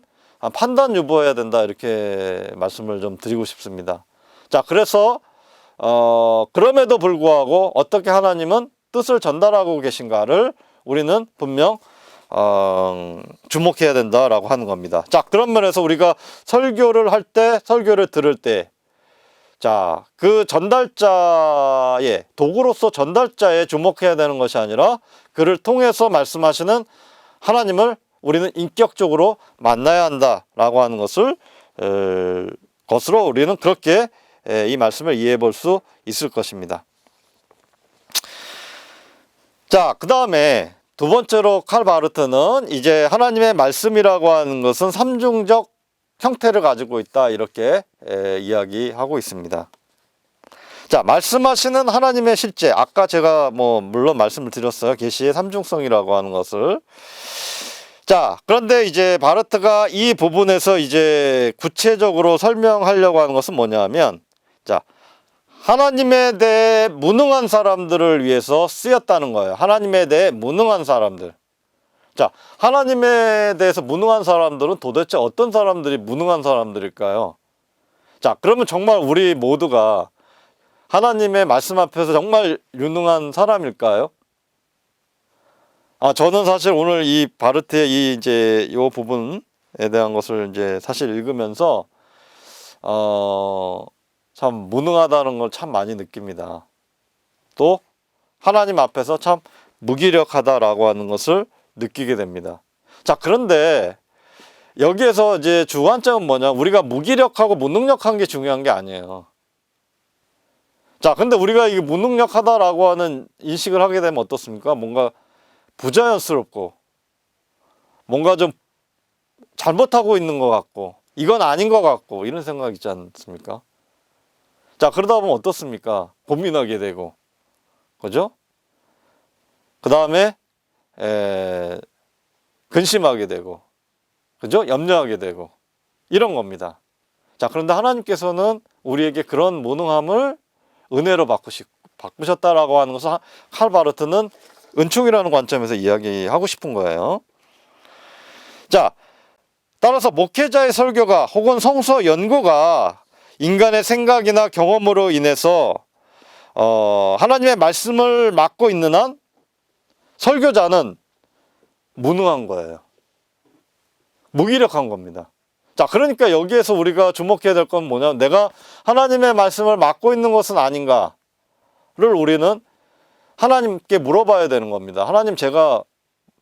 A: 판단 유보해야 된다 이렇게 말씀을 좀 드리고 싶습니다. 자, 그래서 그럼에도 불구하고 어떻게 하나님은 뜻을 전달하고 계신가를 우리는 분명 주목해야 된다라고 하는 겁니다. 자, 그런 면에서 우리가 설교를 할 때, 설교를 들을 때 자, 그 전달자의 도구로서 전달자에 주목해야 되는 것이 아니라 그를 통해서 말씀하시는 하나님을 우리는 인격적으로 만나야 한다라고 하는 것으로 우리는 그렇게 이 말씀을 이해해 볼 수 있을 것입니다. 자, 그 다음에 두 번째로 칼 바르트는 이제 하나님의 말씀이라고 하는 것은 삼중적 형태를 가지고 있다 이렇게 이야기하고 있습니다. 자, 말씀하시는 하나님의 실제, 아까 제가 물론 말씀을 드렸어요. 계시의 삼중성이라고 하는 것을. 자, 그런데 이제 바르트가 이 부분에서 이제 구체적으로 설명하려고 하는 것은 뭐냐면, 자, 하나님에 대해 무능한 사람들을 위해서 쓰였다는 거예요. 하나님에 대해 무능한 사람들. 자, 하나님에 대해서 무능한 사람들은 도대체 어떤 사람들이 무능한 사람들일까요? 자, 그러면 정말 우리 모두가 하나님의 말씀 앞에서 정말 유능한 사람일까요? 저는 사실 오늘 이 바르트의 이 부분에 대한 것을 이제 사실 읽으면서 참 무능하다는 걸 참 많이 느낍니다. 또 하나님 앞에서 참 무기력하다라고 하는 것을 느끼게 됩니다. 자, 그런데 여기에서 이제 주관점은 뭐냐? 우리가 무기력하고 무능력한 게 중요한 게 아니에요. 자, 근데 우리가 이게 무능력하다라고 하는 인식을 하게 되면 어떻습니까? 뭔가 부자연스럽고 뭔가 좀 잘못하고 있는 것 같고 이건 아닌 것 같고 이런 생각 있지 않습니까? 자, 그러다 보면 어떻습니까? 고민하게 되고, 그죠? 그 다음에 근심하게 되고, 그죠? 염려하게 되고 이런 겁니다. 자, 그런데 하나님께서는 우리에게 그런 무능함을 은혜로 바꾸셨다라고 하는 것을 칼 바르트는 은총이라는 관점에서 이야기하고 싶은 거예요. 자, 따라서 목회자의 설교가 혹은 성서 연구가 인간의 생각이나 경험으로 인해서 하나님의 말씀을 맡고 있는 한 설교자는 무능한 거예요. 무기력한 겁니다. 자, 그러니까 여기에서 우리가 주목해야 될 건 뭐냐면 내가 하나님의 말씀을 맡고 있는 것은 아닌가를 우리는 하나님께 물어봐야 되는 겁니다. 하나님, 제가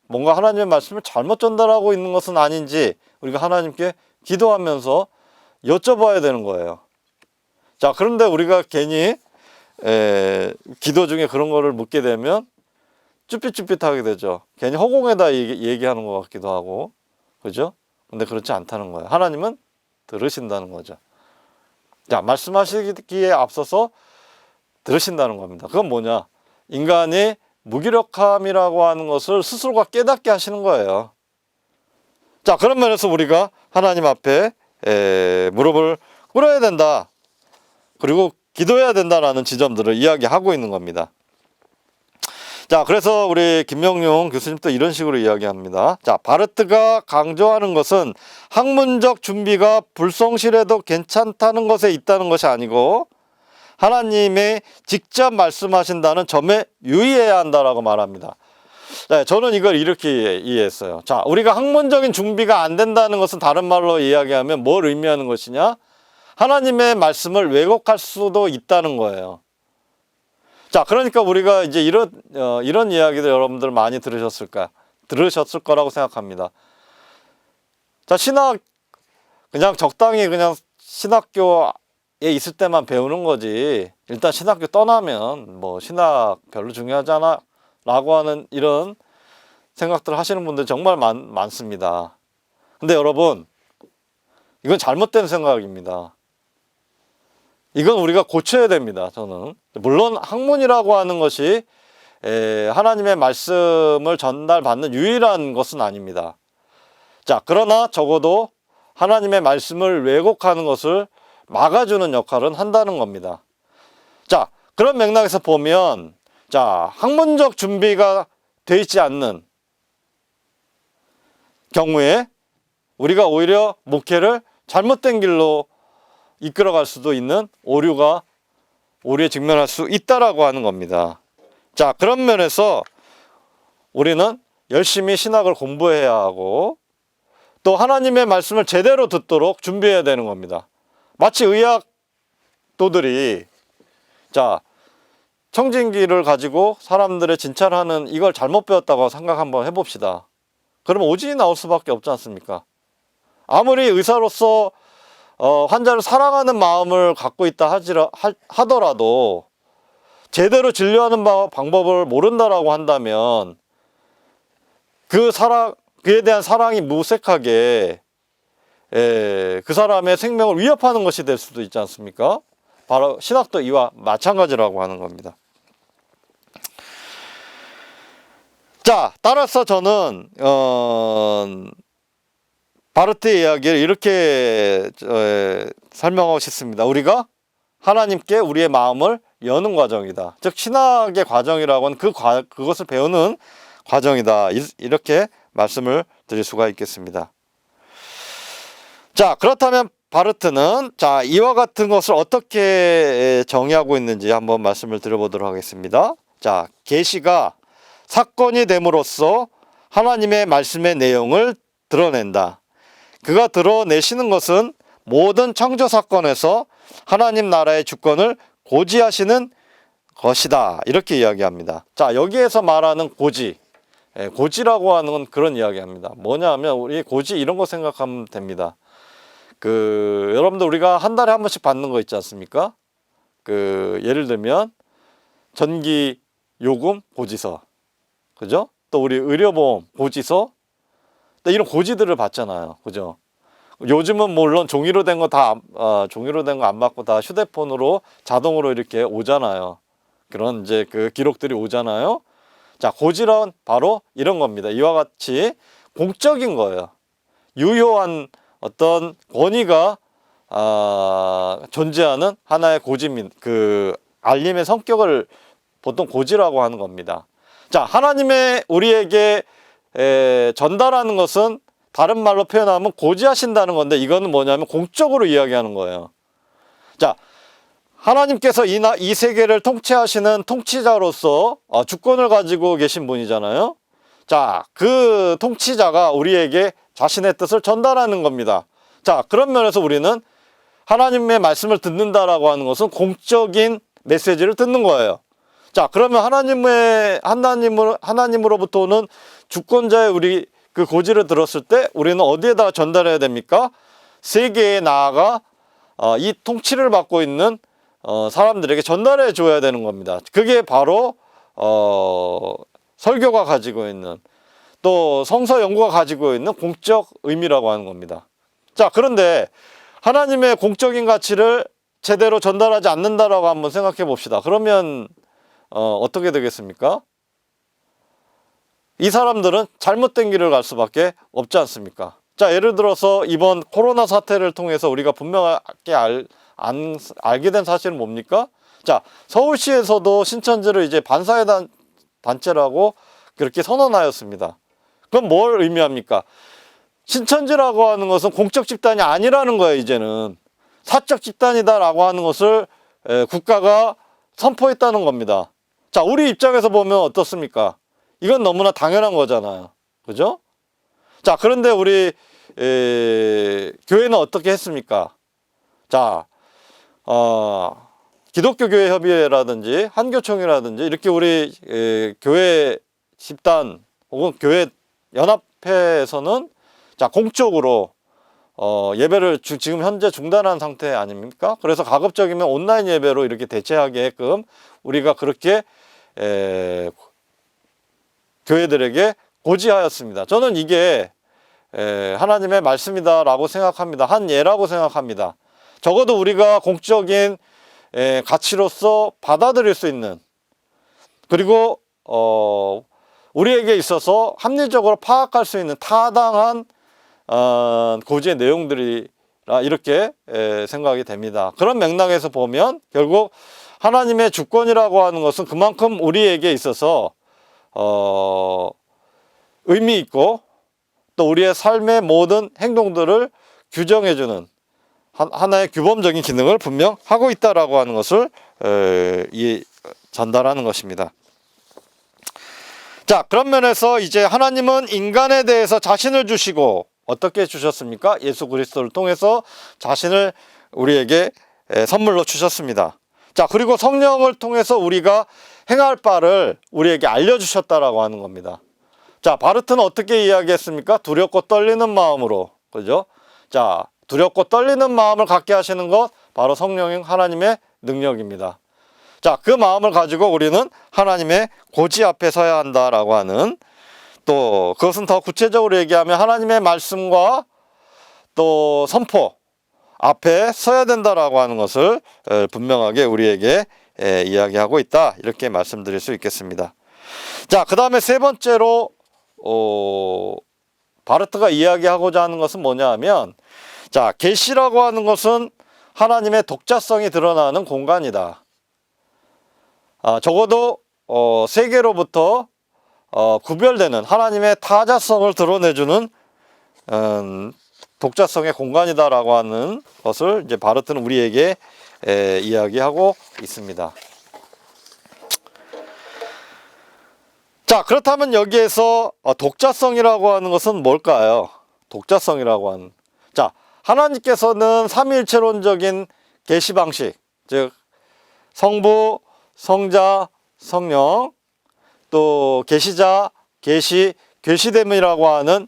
A: 뭔가 하나님의 말씀을 잘못 전달하고 있는 것은 아닌지 우리가 하나님께 기도하면서 여쭤봐야 되는 거예요. 자, 그런데 우리가 괜히 기도 중에 그런 거를 묻게 되면 쭈삣쭈삣하게 되죠. 괜히 허공에다 얘기하는 것 같기도 하고, 그죠? 근데 그렇지 않다는 거예요. 하나님은 들으신다는 거죠. 자, 말씀하시기에 앞서서 들으신다는 겁니다. 그건 뭐냐? 인간이 무기력함이라고 하는 것을 스스로가 깨닫게 하시는 거예요. 자, 그런 면에서 우리가 하나님 앞에 무릎을 꿇어야 된다. 그리고 기도해야 된다라는 지점들을 이야기하고 있는 겁니다. 자, 그래서 우리 김명용 교수님도 이런 식으로 이야기합니다. 자, 바르트가 강조하는 것은 학문적 준비가 불성실해도 괜찮다는 것에 있다는 것이 아니고 하나님의 직접 말씀하신다는 점에 유의해야 한다라고 말합니다. 네, 저는 이걸 이렇게 이해했어요. 자, 우리가 학문적인 준비가 안 된다는 것은 다른 말로 이야기하면 뭘 의미하는 것이냐? 하나님의 말씀을 왜곡할 수도 있다는 거예요. 자, 그러니까 우리가 이제 이런 이야기들 여러분들 많이 들으셨을 거라고 생각합니다. 자, 신학 그냥 적당히 그냥 신학교에 있을 때만 배우는 거지. 일단 신학교 떠나면 뭐 신학 별로 중요하지 않아 라고 하는 이런 생각들을 하시는 분들 정말 많습니다. 근데 여러분, 이건 잘못된 생각입니다. 이건 우리가 고쳐야 됩니다. 저는 물론 학문이라고 하는 것이 하나님의 말씀을 전달받는 유일한 것은 아닙니다. 자, 그러나 적어도 하나님의 말씀을 왜곡하는 것을 막아주는 역할은 한다는 겁니다. 자, 그런 맥락에서 보면, 자, 학문적 준비가 되어 있지 않는 경우에 우리가 오히려 목회를 잘못된 길로 이끌어갈 수도 있는 오류에 직면할 수 있다라고 하는 겁니다. 자, 그런 면에서 우리는 열심히 신학을 공부해야 하고 또 하나님의 말씀을 제대로 듣도록 준비해야 되는 겁니다. 마치 의학도들이 자, 청진기를 가지고 사람들의 진찰하는 이걸 잘못 배웠다고 생각 한번 해봅시다. 그러면 오진이 나올 수밖에 없지 않습니까? 아무리 의사로서 환자를 사랑하는 마음을 갖고 있다 하더라도 제대로 진료하는 방법을 모른다라고 한다면 그에 대한 사랑이 무색하게 그 사람의 생명을 위협하는 것이 될 수도 있지 않습니까? 바로 신학도 이와 마찬가지라고 하는 겁니다. 자, 따라서 저는 바르트의 이야기를 이렇게 설명하고 싶습니다. 우리가 하나님께 우리의 마음을 여는 과정이다. 즉 신학의 과정이라고 하는 그것을 배우는 과정이다. 이렇게 말씀을 드릴 수가 있겠습니다. 자, 그렇다면 바르트는 자, 이와 같은 것을 어떻게 정의하고 있는지 한번 말씀을 드려보도록 하겠습니다. 자, 계시가 사건이 됨으로써 하나님의 말씀의 내용을 드러낸다. 그가 드러내시는 것은 모든 창조 사건에서 하나님 나라의 주권을 고지하시는 것이다. 이렇게 이야기합니다. 자, 여기에서 말하는 고지, 고지라고 하는 건 그런 이야기합니다. 뭐냐 하면 우리 고지 이런 거 생각하면 됩니다. 여러분들 우리가 한 달에 한 번씩 받는 거 있지 않습니까? 예를 들면 전기 요금 고지서, 그죠? 또 우리 의료보험 고지서, 또 이런 고지들을 받잖아요, 그죠? 요즘은 물론 종이로 된 거 종이로 된 거 안 받고 다 휴대폰으로 자동으로 이렇게 오잖아요. 그런 이제 그 기록들이 오잖아요. 자, 고지란 바로 이런 겁니다. 이와 같이 공적인 거예요. 유효한 어떤 권위가 존재하는 하나의 고지입니다. 알림의 성격을 보통 고지라고 하는 겁니다. 자, 하나님의 우리에게 전달하는 것은 다른 말로 표현하면 고지하신다는 건데, 이거는 뭐냐면 공적으로 이야기하는 거예요. 자, 하나님께서 이 세계를 통치하시는 통치자로서 주권을 가지고 계신 분이잖아요. 자, 그 통치자가 우리에게 자신의 뜻을 전달하는 겁니다. 자, 그런 면에서 우리는 하나님의 말씀을 듣는다라고 하는 것은 공적인 메시지를 듣는 거예요. 자, 그러면 하나님으로부터 오는 주권자의 우리 그 고지를 들었을 때 우리는 어디에다가 전달해야 됩니까? 세계에 나아가 이 통치를 받고 있는 사람들에게 전달해 줘야 되는 겁니다. 그게 바로 설교가 가지고 있는, 또 성서 연구가 가지고 있는 공적 의미라고 하는 겁니다. 자, 그런데 하나님의 공적인 가치를 제대로 전달하지 않는다라고 한번 생각해 봅시다. 그러면 어떻게 되겠습니까? 이 사람들은 잘못된 길을 갈 수밖에 없지 않습니까? 자, 예를 들어서 이번 코로나 사태를 통해서 우리가 분명하게 알게 된 사실은 뭡니까? 자, 서울시에서도 신천지를 이제 반사회 단체라고 그렇게 선언하였습니다. 그럼 뭘 의미합니까? 신천지라고 하는 것은 공적 집단이 아니라는 거예요. 이제는 사적 집단이다라고 하는 것을 국가가 선포했다는 겁니다. 자, 우리 입장에서 보면 어떻습니까? 이건 너무나 당연한 거잖아요. 그죠? 자, 그런데 우리 교회는 어떻게 했습니까? 자, 기독교교회협의회라든지 한교총이라든지 이렇게 우리 교회 집단 혹은 교회 연합회에서는 자, 공적으로 예배를 지금 현재 중단한 상태 아닙니까? 그래서 가급적이면 온라인 예배로 이렇게 대체하게끔 우리가 그렇게 교회들에게 고지하였습니다. 저는 이게 하나님의 말씀이다라고 생각합니다. 한 예라고 생각합니다. 적어도 우리가 공적인 가치로서 받아들일 수 있는, 그리고 우리에게 있어서 합리적으로 파악할 수 있는 타당한 고지의 내용들이라 이렇게 생각이 됩니다. 그런 맥락에서 보면 결국 하나님의 주권이라고 하는 것은 그만큼 우리에게 있어서 의미 있고 또 우리의 삶의 모든 행동들을 규정해주는 하나의 규범적인 기능을 분명 하고 있다라고 하는 것을 전달하는 것입니다. 자, 그런 면에서 이제 하나님은 인간에 대해서 자신을 주시고 어떻게 주셨습니까? 예수 그리스도를 통해서 자신을 우리에게 선물로 주셨습니다. 자, 그리고 성령을 통해서 우리가 행할 바를 우리에게 알려주셨다라고 하는 겁니다. 자, 바르트는 어떻게 이야기했습니까? 두렵고 떨리는 마음으로, 그죠? 자, 두렵고 떨리는 마음을 갖게 하시는 것 바로 성령인 하나님의 능력입니다. 자, 그 마음을 가지고 우리는 하나님의 고지 앞에 서야 한다라고 하는, 또 그것은 더 구체적으로 얘기하면 하나님의 말씀과 또 선포 앞에 서야 된다라고 하는 것을 분명하게 우리에게 이야기하고 있다, 이렇게 말씀드릴 수 있겠습니다. 자, 그 다음에 세 번째로 바르트가 이야기하고자 하는 것은 뭐냐 하면, 자, 계시라고 하는 것은 하나님의 독자성이 드러나는 공간이다. 적어도 세계로부터 구별되는 하나님의 타자성을 드러내주는 독자성의 공간이다라고 하는 것을 이제 바르트는 우리에게 이야기하고 있습니다. 자, 그렇다면 여기에서 독자성이라고 하는 것은 뭘까요? 독자성이라고 하는, 자, 하나님께서는 삼위일체론적인 계시 방식, 즉 성부, 성자, 성령, 또 계시자, 계시됨이라고 하는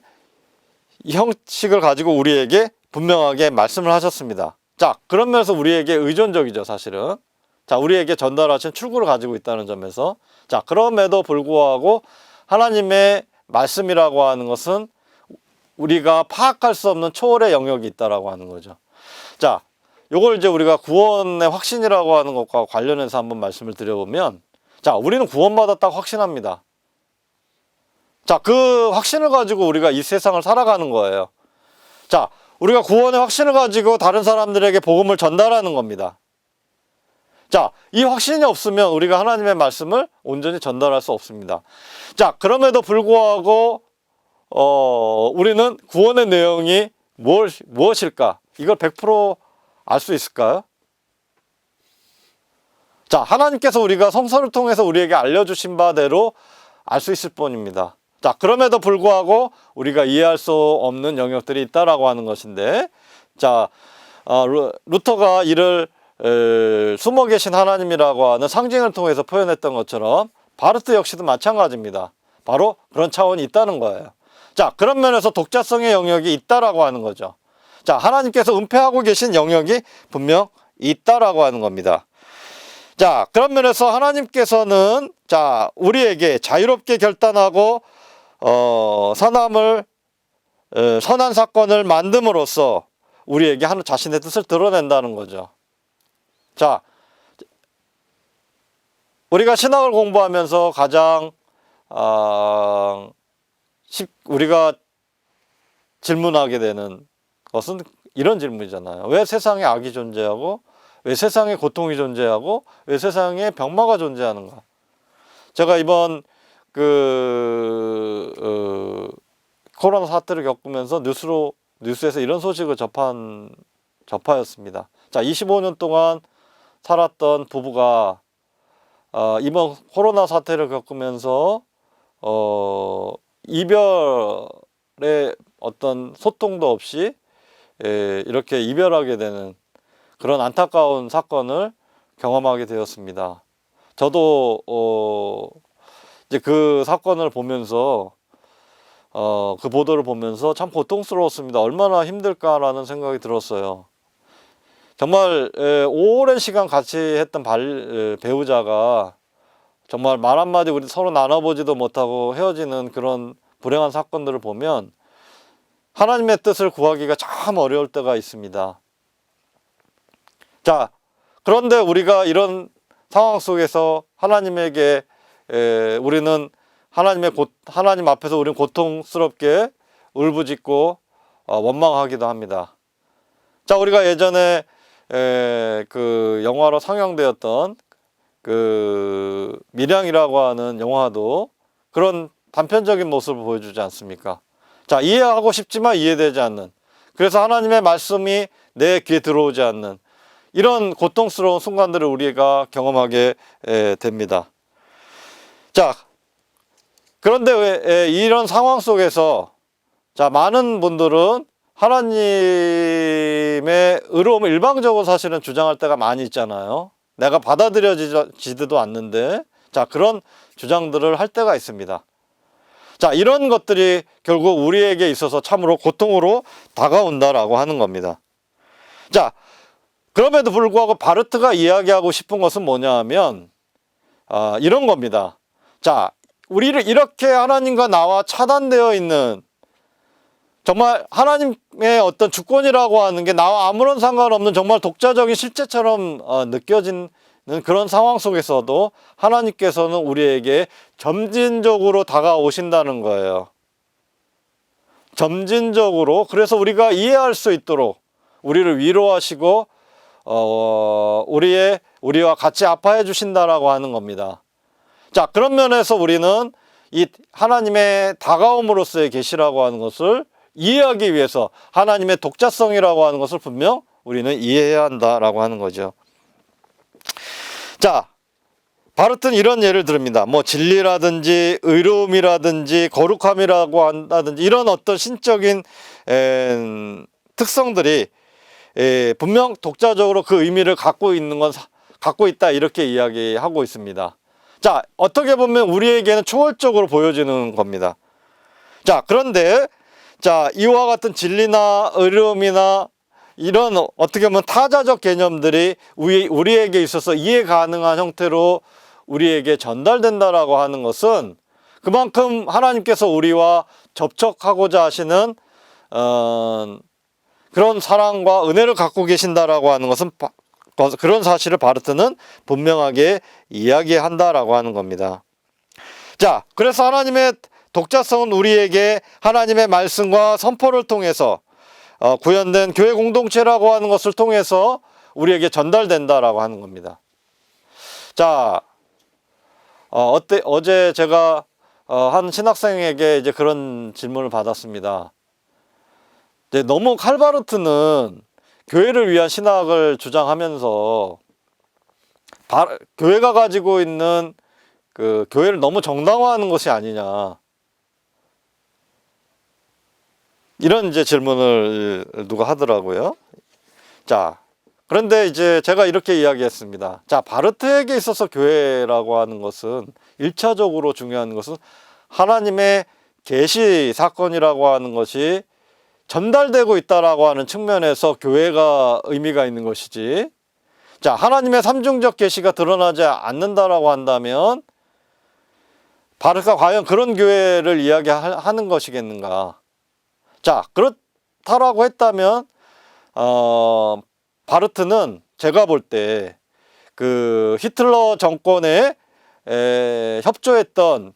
A: 형식을 가지고 우리에게 분명하게 말씀을 하셨습니다. 자, 그런 면에서 우리에게 의존적이죠, 사실은. 자, 우리에게 전달하신 출구를 가지고 있다는 점에서, 자, 그럼에도 불구하고 하나님의 말씀이라고 하는 것은 우리가 파악할 수 없는 초월의 영역이 있다라고 하는 거죠. 자, 요걸 이제 우리가 구원의 확신이라고 하는 것과 관련해서 한번 말씀을 드려보면, 자, 우리는 구원받아 딱 확신합니다. 자, 그 확신을 가지고 우리가 이 세상을 살아가는 거예요. 자, 우리가 구원의 확신을 가지고 다른 사람들에게 복음을 전달하는 겁니다. 자, 이 확신이 없으면 우리가 하나님의 말씀을 온전히 전달할 수 없습니다. 자, 그럼에도 불구하고 우리는 구원의 내용이 무엇일까? 이걸 100% 알 수 있을까요? 자, 하나님께서 우리가 성서를 통해서 우리에게 알려주신 바대로 알 수 있을 뿐입니다. 자, 그럼에도 불구하고 우리가 이해할 수 없는 영역들이 있다라고 하는 것인데, 자, 루터가 이를 숨어 계신 하나님이라고 하는 상징을 통해서 표현했던 것처럼 바르트 역시도 마찬가지입니다. 바로 그런 차원이 있다는 거예요. 자, 그런 면에서 독자성의 영역이 있다라고 하는 거죠. 자, 하나님께서 은폐하고 계신 영역이 분명 있다라고 하는 겁니다. 자, 그런 면에서 하나님께서는, 자, 우리에게 자유롭게 결단하고 선한 사건을 만듦으로써 우리에게 자신의 뜻을 드러낸다는 거죠. 자, 우리가 신학을 공부하면서 가장 우리가 질문하게 되는 것은 이런 질문이잖아요. 왜 세상에 악이 존재하고, 왜 세상에 고통이 존재하고, 왜 세상에 병마가 존재하는가? 제가 이번 코로나 사태를 겪으면서 뉴스에서 이런 소식을 접하였습니다. 자, 25년 동안 살았던 부부가 이번 코로나 사태를 겪으면서 이별의 어떤 소통도 없이 이렇게 이별하게 되는 그런 안타까운 사건을 경험하게 되었습니다. 저도 이제 그 사건을 보면서 그 보도를 보면서 참 고통스러웠습니다. 얼마나 힘들까라는 생각이 들었어요. 정말 오랜 시간 같이 했던 배우자가 정말 말 한마디 우리 서로 나눠보지도 못하고 헤어지는 그런 불행한 사건들을 보면 하나님의 뜻을 구하기가 참 어려울 때가 있습니다. 자, 그런데 우리가 이런 상황 속에서 하나님에게 우리는 하나님 앞에서 우리는 고통스럽게 울부짖고 원망하기도 합니다. 자, 우리가 예전에 그 영화로 상영되었던 그 밀양이라고 하는 영화도 그런 단편적인 모습을 보여주지 않습니까? 자, 이해하고 싶지만 이해되지 않는, 그래서 하나님의 말씀이 내 귀에 들어오지 않는 이런 고통스러운 순간들을 우리가 경험하게 됩니다. 자, 그런데 왜 이런 상황 속에서, 자, 많은 분들은 하나님의 의로움을 일방적으로 사실은 주장할 때가 많이 있잖아요. 내가 받아들여지지도 않는데, 자, 그런 주장들을 할 때가 있습니다. 자, 이런 것들이 결국 우리에게 있어서 참으로 고통으로 다가온다라고 하는 겁니다. 자, 그럼에도 불구하고 바르트가 이야기하고 싶은 것은 뭐냐 하면 이런 겁니다. 자, 우리를 이렇게 하나님과 나와 차단되어 있는, 정말 하나님의 어떤 주권이라고 하는 게 나와 아무런 상관없는 정말 독자적인 실제처럼 느껴지는 그런 상황 속에서도 하나님께서는 우리에게 점진적으로 다가오신다는 거예요. 점진적으로. 그래서 우리가 이해할 수 있도록 우리를 위로하시고 우리와 같이 아파해 주신다라고 하는 겁니다. 자, 그런 면에서 우리는 이 하나님의 다가옴으로서의 계시라고 하는 것을 이해하기 위해서 하나님의 독자성이라고 하는 것을 분명 우리는 이해해야 한다라고 하는 거죠. 자, 바르트는 이런 예를 듭니다. 뭐 진리라든지 의로움이라든지 거룩함이라고 한다든지 이런 어떤 신적인 특성들이 분명 독자적으로 그 의미를 갖고 있는 건 갖고 있다, 이렇게 이야기하고 있습니다. 자, 어떻게 보면 우리에게는 초월적으로 보여지는 겁니다. 자, 그런데 자, 이와 같은 진리나 의로움이나 이런 어떻게 보면 타자적 개념들이 우리에게 있어서 이해 가능한 형태로 우리에게 전달된다라고 하는 것은 그만큼 하나님께서 우리와 접촉하고자 하시는 그런 사랑과 은혜를 갖고 계신다라고 하는 것은 그런 사실을 바르트는 분명하게 이야기한다라고 하는 겁니다. 자, 그래서 하나님의 독자성은 우리에게 하나님의 말씀과 선포를 통해서 구현된 교회 공동체라고 하는 것을 통해서 우리에게 전달된다라고 하는 겁니다. 자, 어제 제가 한 신학생에게 이제 그런 질문을 받았습니다. 이제 너무 칼바르트는 교회를 위한 신학을 주장하면서 교회가 가지고 있는 그 교회를 너무 정당화하는 것이 아니냐, 이런 이제 질문을 누가 하더라고요. 자, 그런데 이제 제가 이렇게 이야기했습니다. 자, 바르트에게 있어서 교회라고 하는 것은 1차적으로 중요한 것은 하나님의 계시 사건이라고 하는 것이 전달되고 있다라고 하는 측면에서 교회가 의미가 있는 것이지, 자, 하나님의 삼중적 계시가 드러나지 않는다라고 한다면 바르트가 과연 그런 교회를 이야기하는 것이겠는가. 자, 그렇다라고 했다면 바르트는 제가 볼 때 그 히틀러 정권에 협조했던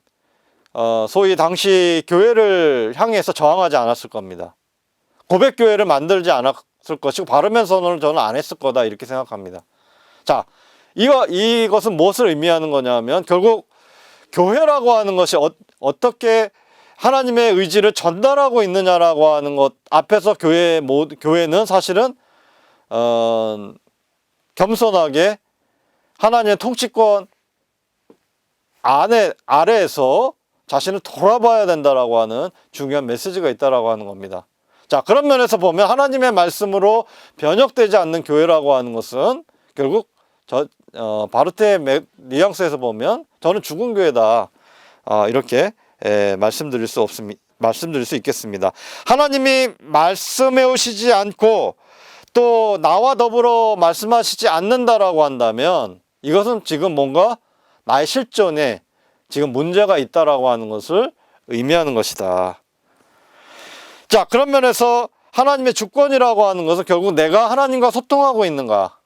A: 소위 당시 교회를 향해서 저항하지 않았을 겁니다. 고백교회를 만들지 않았을 것이고 바르면 선언을 저는 안 했을 거다, 이렇게 생각합니다. 자, 이것은 무엇을 의미하는 거냐면 결국 교회라고 하는 것이 어떻게 하나님의 의지를 전달하고 있느냐라고 하는 것 앞에서 교회는 사실은 겸손하게 하나님의 통치권 아래에서 자신을 돌아봐야 된다라고 하는 중요한 메시지가 있다라고 하는 겁니다. 자, 그런 면에서 보면 하나님의 말씀으로 변혁되지 않는 교회라고 하는 것은 결국 바르트의 뉘앙스에서 보면 저는 죽은 교회다, 이렇게 말씀드릴 수 있겠습니다. 하나님이 말씀해 오시지 않고 또 나와 더불어 말씀하시지 않는다라고 한다면 이것은 지금 뭔가 나의 실존에 지금 문제가 있다라고 하는 것을 의미하는 것이다. 자, 그런 면에서 하나님의 주권이라고 하는 것은 결국 내가 하나님과 소통하고 있는가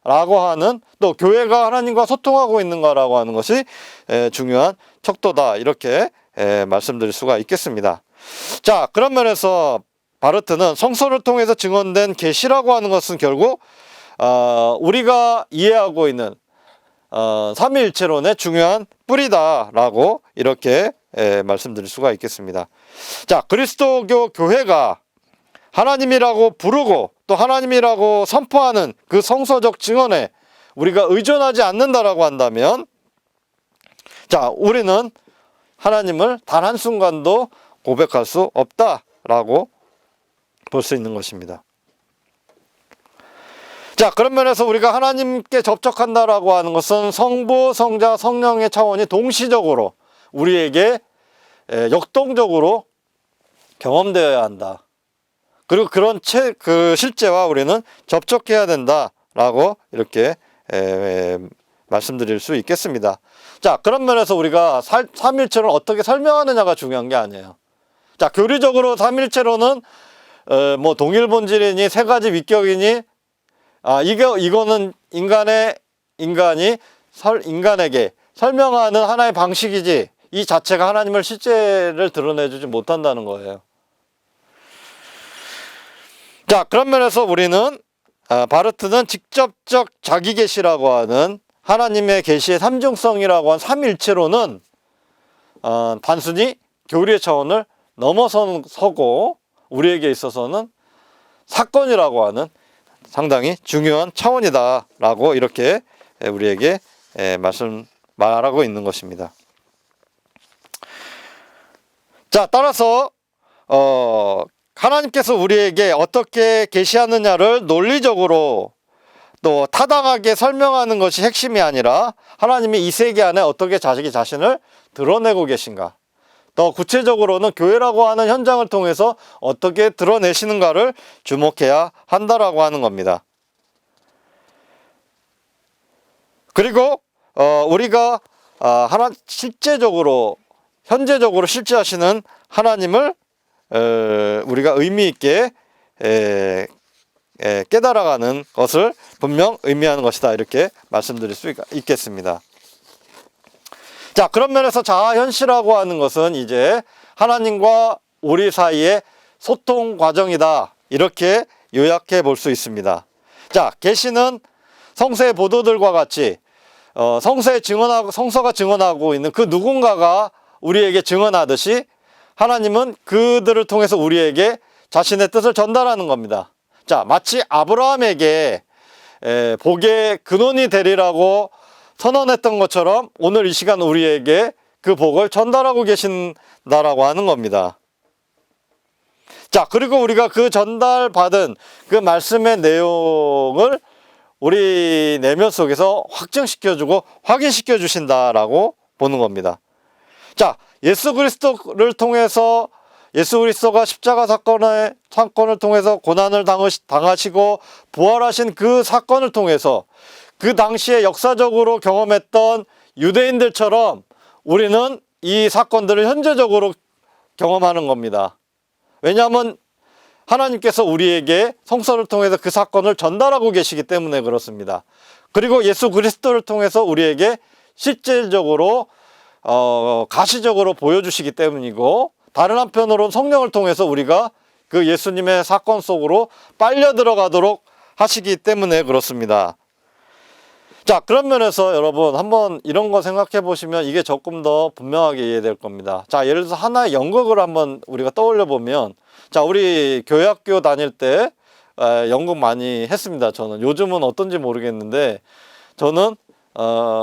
A: 라고 하는, 또 교회가 하나님과 소통하고 있는가라고 하는 것이 중요한 척도다, 이렇게 말씀드릴 수가 있겠습니다. 자, 그런 면에서 바르트는 성서를 통해서 증언된 계시라고 하는 것은 결국 우리가 이해하고 있는 삼위일체론의 중요한 뿌리다라고 이렇게 말씀드릴 수가 있겠습니다. 자, 그리스도교 교회가 하나님이라고 부르고 또 하나님이라고 선포하는 그 성서적 증언에 우리가 의존하지 않는다라고 한다면, 자, 우리는 하나님을 단 한순간도 고백할 수 없다라고 볼 수 있는 것입니다. 자, 그런 면에서 우리가 하나님께 접촉한다라고 하는 것은 성부, 성자, 성령의 차원이 동시적으로 우리에게 역동적으로 경험되어야 한다. 그리고 그런 그 실제와 우리는 접촉해야 된다라고 이렇게 말씀드릴 수 있겠습니다. 자, 그런 면에서 우리가 삼일체를 어떻게 설명하느냐가 중요한 게 아니에요. 자, 교리적으로 삼일체로는 뭐 동일 본질이니 세 가지 위격이니 이거는 인간에게 설명하는 하나의 방식이지 이 자체가 하나님을 실제를 드러내주지 못한다는 거예요. 자, 그런 면에서 우리는 바르트는 직접적 자기 계시라고 하는 하나님의 계시의 삼중성이라고 한 삼일체로는 단순히 교리의 차원을 넘어서고 우리에게 있어서는 사건이라고 하는 상당히 중요한 차원이다라고 이렇게 우리에게 말하고 있는 것입니다. 자, 따라서 하나님께서 우리에게 어떻게 계시하느냐를 논리적으로 또 타당하게 설명하는 것이 핵심이 아니라 하나님이 이 세계 안에 어떻게 자기 자신을 드러내고 계신가, 더 구체적으로는 교회라고 하는 현장을 통해서 어떻게 드러내시는가를 주목해야 한다라고 하는 겁니다. 그리고 우리가 실제적으로 현재적으로 실제하시는 하나님을 우리가 의미 있게 깨달아가는 것을 분명 의미하는 것이다, 이렇게 말씀드릴 수 있겠습니다. 자, 그런 면에서 자아현시라고 하는 것은 이제 하나님과 우리 사이의 소통 과정이다, 이렇게 요약해 볼 수 있습니다. 자, 계시는 성서의 보도들과 같이 성서가 증언하고 있는 그 누군가가 우리에게 증언하듯이 하나님은 그들을 통해서 우리에게 자신의 뜻을 전달하는 겁니다. 자, 마치 아브라함에게 복의 근원이 되리라고 선언했던 것처럼 오늘 이 시간 우리에게 그 복을 전달하고 계신다라고 하는 겁니다. 자, 그리고 우리가 그 전달받은 그 말씀의 내용을 우리 내면 속에서 확증시켜주고 확인시켜 주신다라고 보는 겁니다. 자, 예수 그리스도를 통해서, 예수 그리스도가 십자가 사건을 통해서 고난을 당하시고 부활하신 그 사건을 통해서 그 당시에 역사적으로 경험했던 유대인들처럼 우리는 이 사건들을 현재적으로 경험하는 겁니다. 왜냐하면 하나님께서 우리에게 성서를 통해서 그 사건을 전달하고 계시기 때문에 그렇습니다. 그리고 예수 그리스도를 통해서 우리에게 실질적으로 가시적으로 보여주시기 때문이고, 다른 한편으로는 성령을 통해서 우리가 그 예수님의 사건 속으로 빨려 들어가도록 하시기 때문에 그렇습니다. 자, 그런 면에서 여러분 한번 이런 거 생각해 보시면 이게 조금 더 분명하게 이해될 겁니다. 자, 예를 들어서 하나의 연극을 한번 우리가 떠올려 보면, 자, 우리 교회학교 다닐 때 연극 많이 했습니다. 저는 요즘은 어떤지 모르겠는데, 저는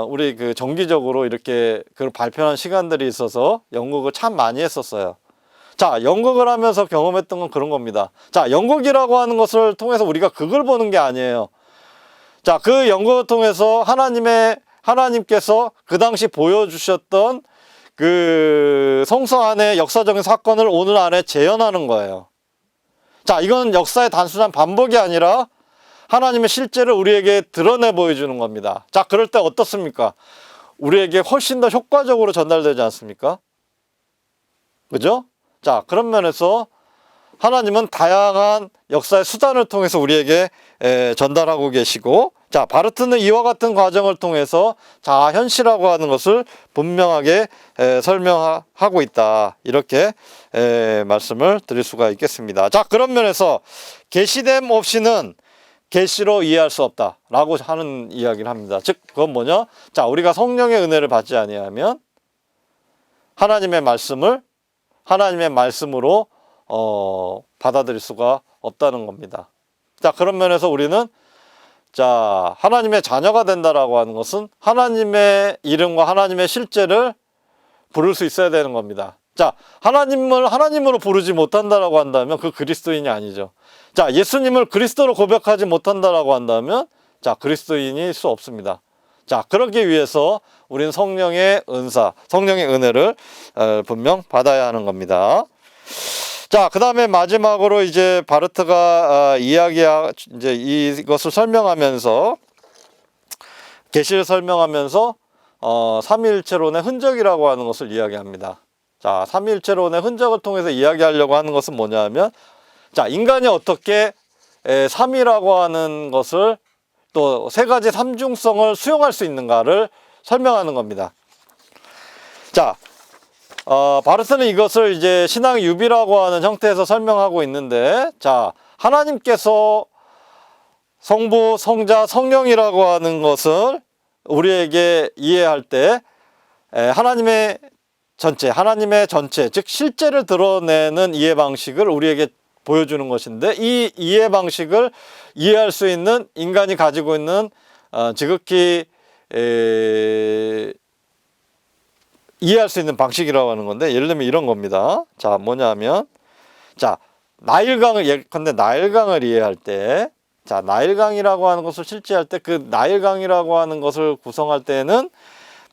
A: 우리 그 정기적으로 이렇게 그 발표하는 시간들이 있어서 연극을 참 많이 했었어요. 자, 연극을 하면서 경험했던 건 그런 겁니다. 자, 연극이라고 하는 것을 통해서 우리가 극을 보는 게 아니에요. 자, 그 연극을 통해서 하나님께서 그 당시 보여주셨던 그 성서 안에 역사적인 사건을 오늘 안에 재현하는 거예요. 자, 이건 역사의 단순한 반복이 아니라 하나님의 실제를 우리에게 드러내 보여주는 겁니다. 자, 그럴 때 어떻습니까? 우리에게 훨씬 더 효과적으로 전달되지 않습니까? 그죠? 자, 그런 면에서 하나님은 다양한 역사의 수단을 통해서 우리에게 전달하고 계시고, 자, 바르트는 이와 같은 과정을 통해서 자아현시라고 하는 것을 분명하게 설명하고 있다, 이렇게 말씀을 드릴 수가 있겠습니다. 자, 그런 면에서 계시됨 없이는 계시로 이해할 수 없다라고 하는 이야기를 합니다. 즉, 그건 뭐냐? 자, 우리가 성령의 은혜를 받지 아니하면 하나님의 말씀을 하나님의 말씀으로 받아들일 수가 없다는 겁니다. 자, 그런 면에서 우리는, 자, 하나님의 자녀가 된다라고 하는 것은 하나님의 이름과 하나님의 실제를 부를 수 있어야 되는 겁니다. 자, 하나님을 하나님으로 부르지 못한다라고 한다면 그 그리스도인이 아니죠. 자, 예수님을 그리스도로 고백하지 못한다라고 한다면, 자, 그리스도인일 수 없습니다. 자, 그러기 위해서 우리는 성령의 은사, 성령의 은혜를 분명 받아야 하는 겁니다. 자, 그 다음에 마지막으로 이제 바르트가 이제 이것을 설명하면서, 계시를 설명하면서 삼위일체론의 흔적이라고 하는 것을 이야기합니다. 자, 삼위일체론의 흔적을 통해서 이야기하려고 하는 것은 뭐냐 하면, 자, 인간이 어떻게 삼위라고 하는 것을, 또 세 가지 삼중성을 수용할 수 있는가를 설명하는 겁니다. 자, 바르트는 이것을 이제 신앙의 유비라고 하는 형태에서 설명하고 있는데, 자, 하나님께서 성부, 성자, 성령이라고 하는 것을 우리에게 이해할 때 하나님의 전체, 즉 실제를 드러내는 이해 방식을 우리에게 보여주는 것인데, 이 이해 방식을 이해할 수 있는 인간이 가지고 있는 지극히 이해할 수 있는 방식이라고 하는 건데, 예를 들면 이런 겁니다. 자, 뭐냐면, 자, 나일강을, 예컨대 나일강을 이해할 때, 자, 나일강이라고 하는 것을 실제할 때, 그 나일강이라고 하는 것을 구성할 때는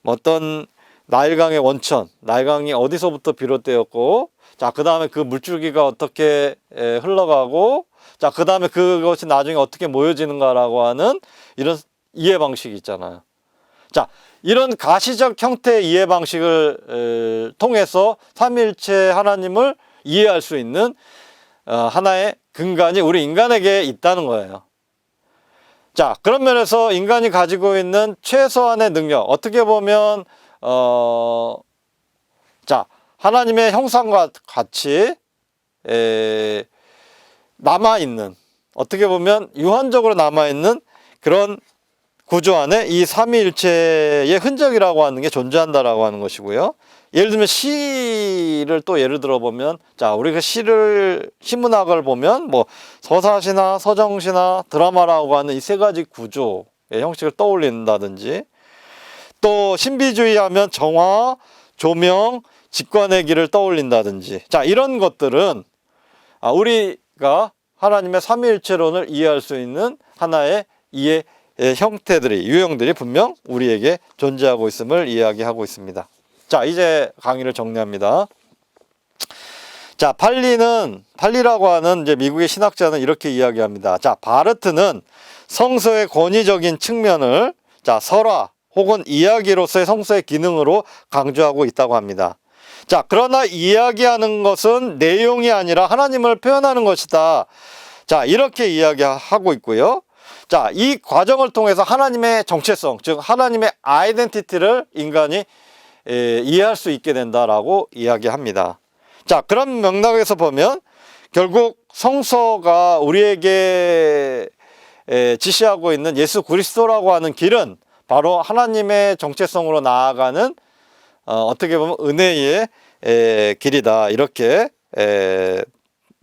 A: 어떤 나일강의 원천, 나일강이 어디서부터 비롯되었고, 자, 그 다음에 그 물줄기가 어떻게 흘러가고, 자, 그 다음에 그것이 나중에 어떻게 모여지는가라고 하는 이런 이해 방식이 있잖아요. 자, 이런 가시적 형태의 이해 방식을 통해서 삼위일체 하나님을 이해할 수 있는 하나의 근간이 우리 인간에게 있다는 거예요. 자, 그런 면에서 인간이 가지고 있는 최소한의 능력, 어떻게 보면 자, 하나님의 형상과 같이 남아있는, 어떻게 보면 유한적으로 남아있는 그런 구조 안에 이 삼위일체의 흔적이라고 하는 게 존재한다라고 하는 것이고요. 예를 들면 시를 또 예를 들어 보면, 자, 우리가 시문학을 보면 뭐 서사시나 서정시나 드라마라고 하는 이 세 가지 구조의 형식을 떠올린다든지, 또 신비주의 하면 정화, 조명, 직관의 길을 떠올린다든지, 자, 이런 것들은 우리가 하나님의 삼위일체론을 이해할 수 있는 하나의 이해 형태들이, 유형들이 분명 우리에게 존재하고 있음을 이야기하고 있습니다. 자, 이제 강의를 정리합니다. 자, 팔리라고 하는 이제 미국의 신학자는 이렇게 이야기합니다. 자, 바르트는 성서의 권위적인 측면을, 자, 설화 혹은 이야기로서의 성서의 기능으로 강조하고 있다고 합니다. 자, 그러나 이야기하는 것은 내용이 아니라 하나님을 표현하는 것이다. 자, 이렇게 이야기하고 있고요. 자, 이 과정을 통해서 하나님의 정체성, 즉 하나님의 아이덴티티를 인간이 이해할 수 있게 된다라고 이야기합니다. 자, 그런 맥락에서 보면 결국 성서가 우리에게 지시하고 있는 예수 그리스도라고 하는 길은 바로 하나님의 정체성으로 나아가는 어떻게 보면 은혜의 길이다, 이렇게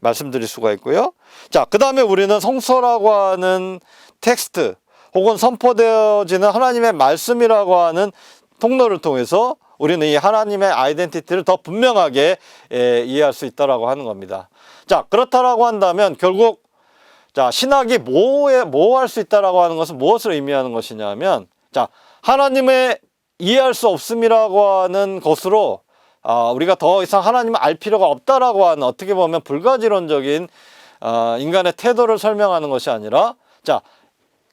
A: 말씀드릴 수가 있고요. 자, 그 다음에 우리는 성서라고 하는 텍스트 혹은 선포되어지는 하나님의 말씀이라고 하는 통로를 통해서 우리는 이 하나님의 아이덴티티를 더 분명하게 이해할 수 있다라고 하는 겁니다. 자, 그렇다라고 한다면 결국, 자, 신학이 뭐 할 수 있다라고 하는 것은 무엇을 의미하는 것이냐면, 자, 하나님의 이해할 수 없음이라고 하는 것으로 우리가 더 이상 하나님을 알 필요가 없다라고 하는, 어떻게 보면 불가지론적인 인간의 태도를 설명하는 것이 아니라, 자,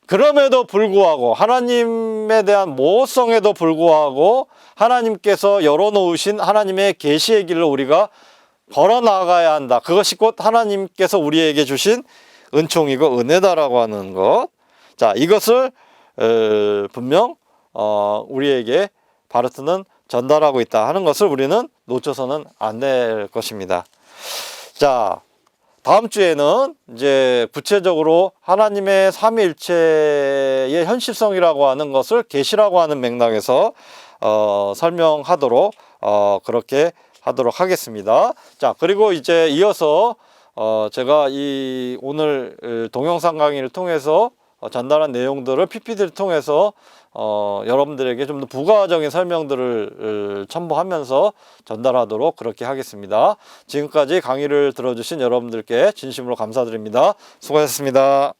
A: 그럼에도 불구하고 하나님에 대한 모호성에도 불구하고 하나님께서 열어놓으신 하나님의 계시의 길을 우리가 걸어 나가야 한다. 그것이 곧 하나님께서 우리에게 주신 은총이고 은혜다라고 하는 것. 자, 이것을 분명 우리에게 바르트는 전달하고 있다 하는 것을 우리는 놓쳐서는 안 될 것입니다. 자, 다음 주에는 이제 구체적으로 하나님의 삼위일체의 현실성이라고 하는 것을 계시라고 하는 맥락에서 설명하도록 그렇게 하도록 하겠습니다. 자, 그리고 이제 이어서 제가 이 오늘 동영상 강의를 통해서 전달한 내용들을 PPT를 통해서 여러분들에게 좀 더 부가적인 설명들을 첨부하면서 전달하도록 그렇게 하겠습니다. 지금까지 강의를 들어주신 여러분들께 진심으로 감사드립니다. 수고하셨습니다.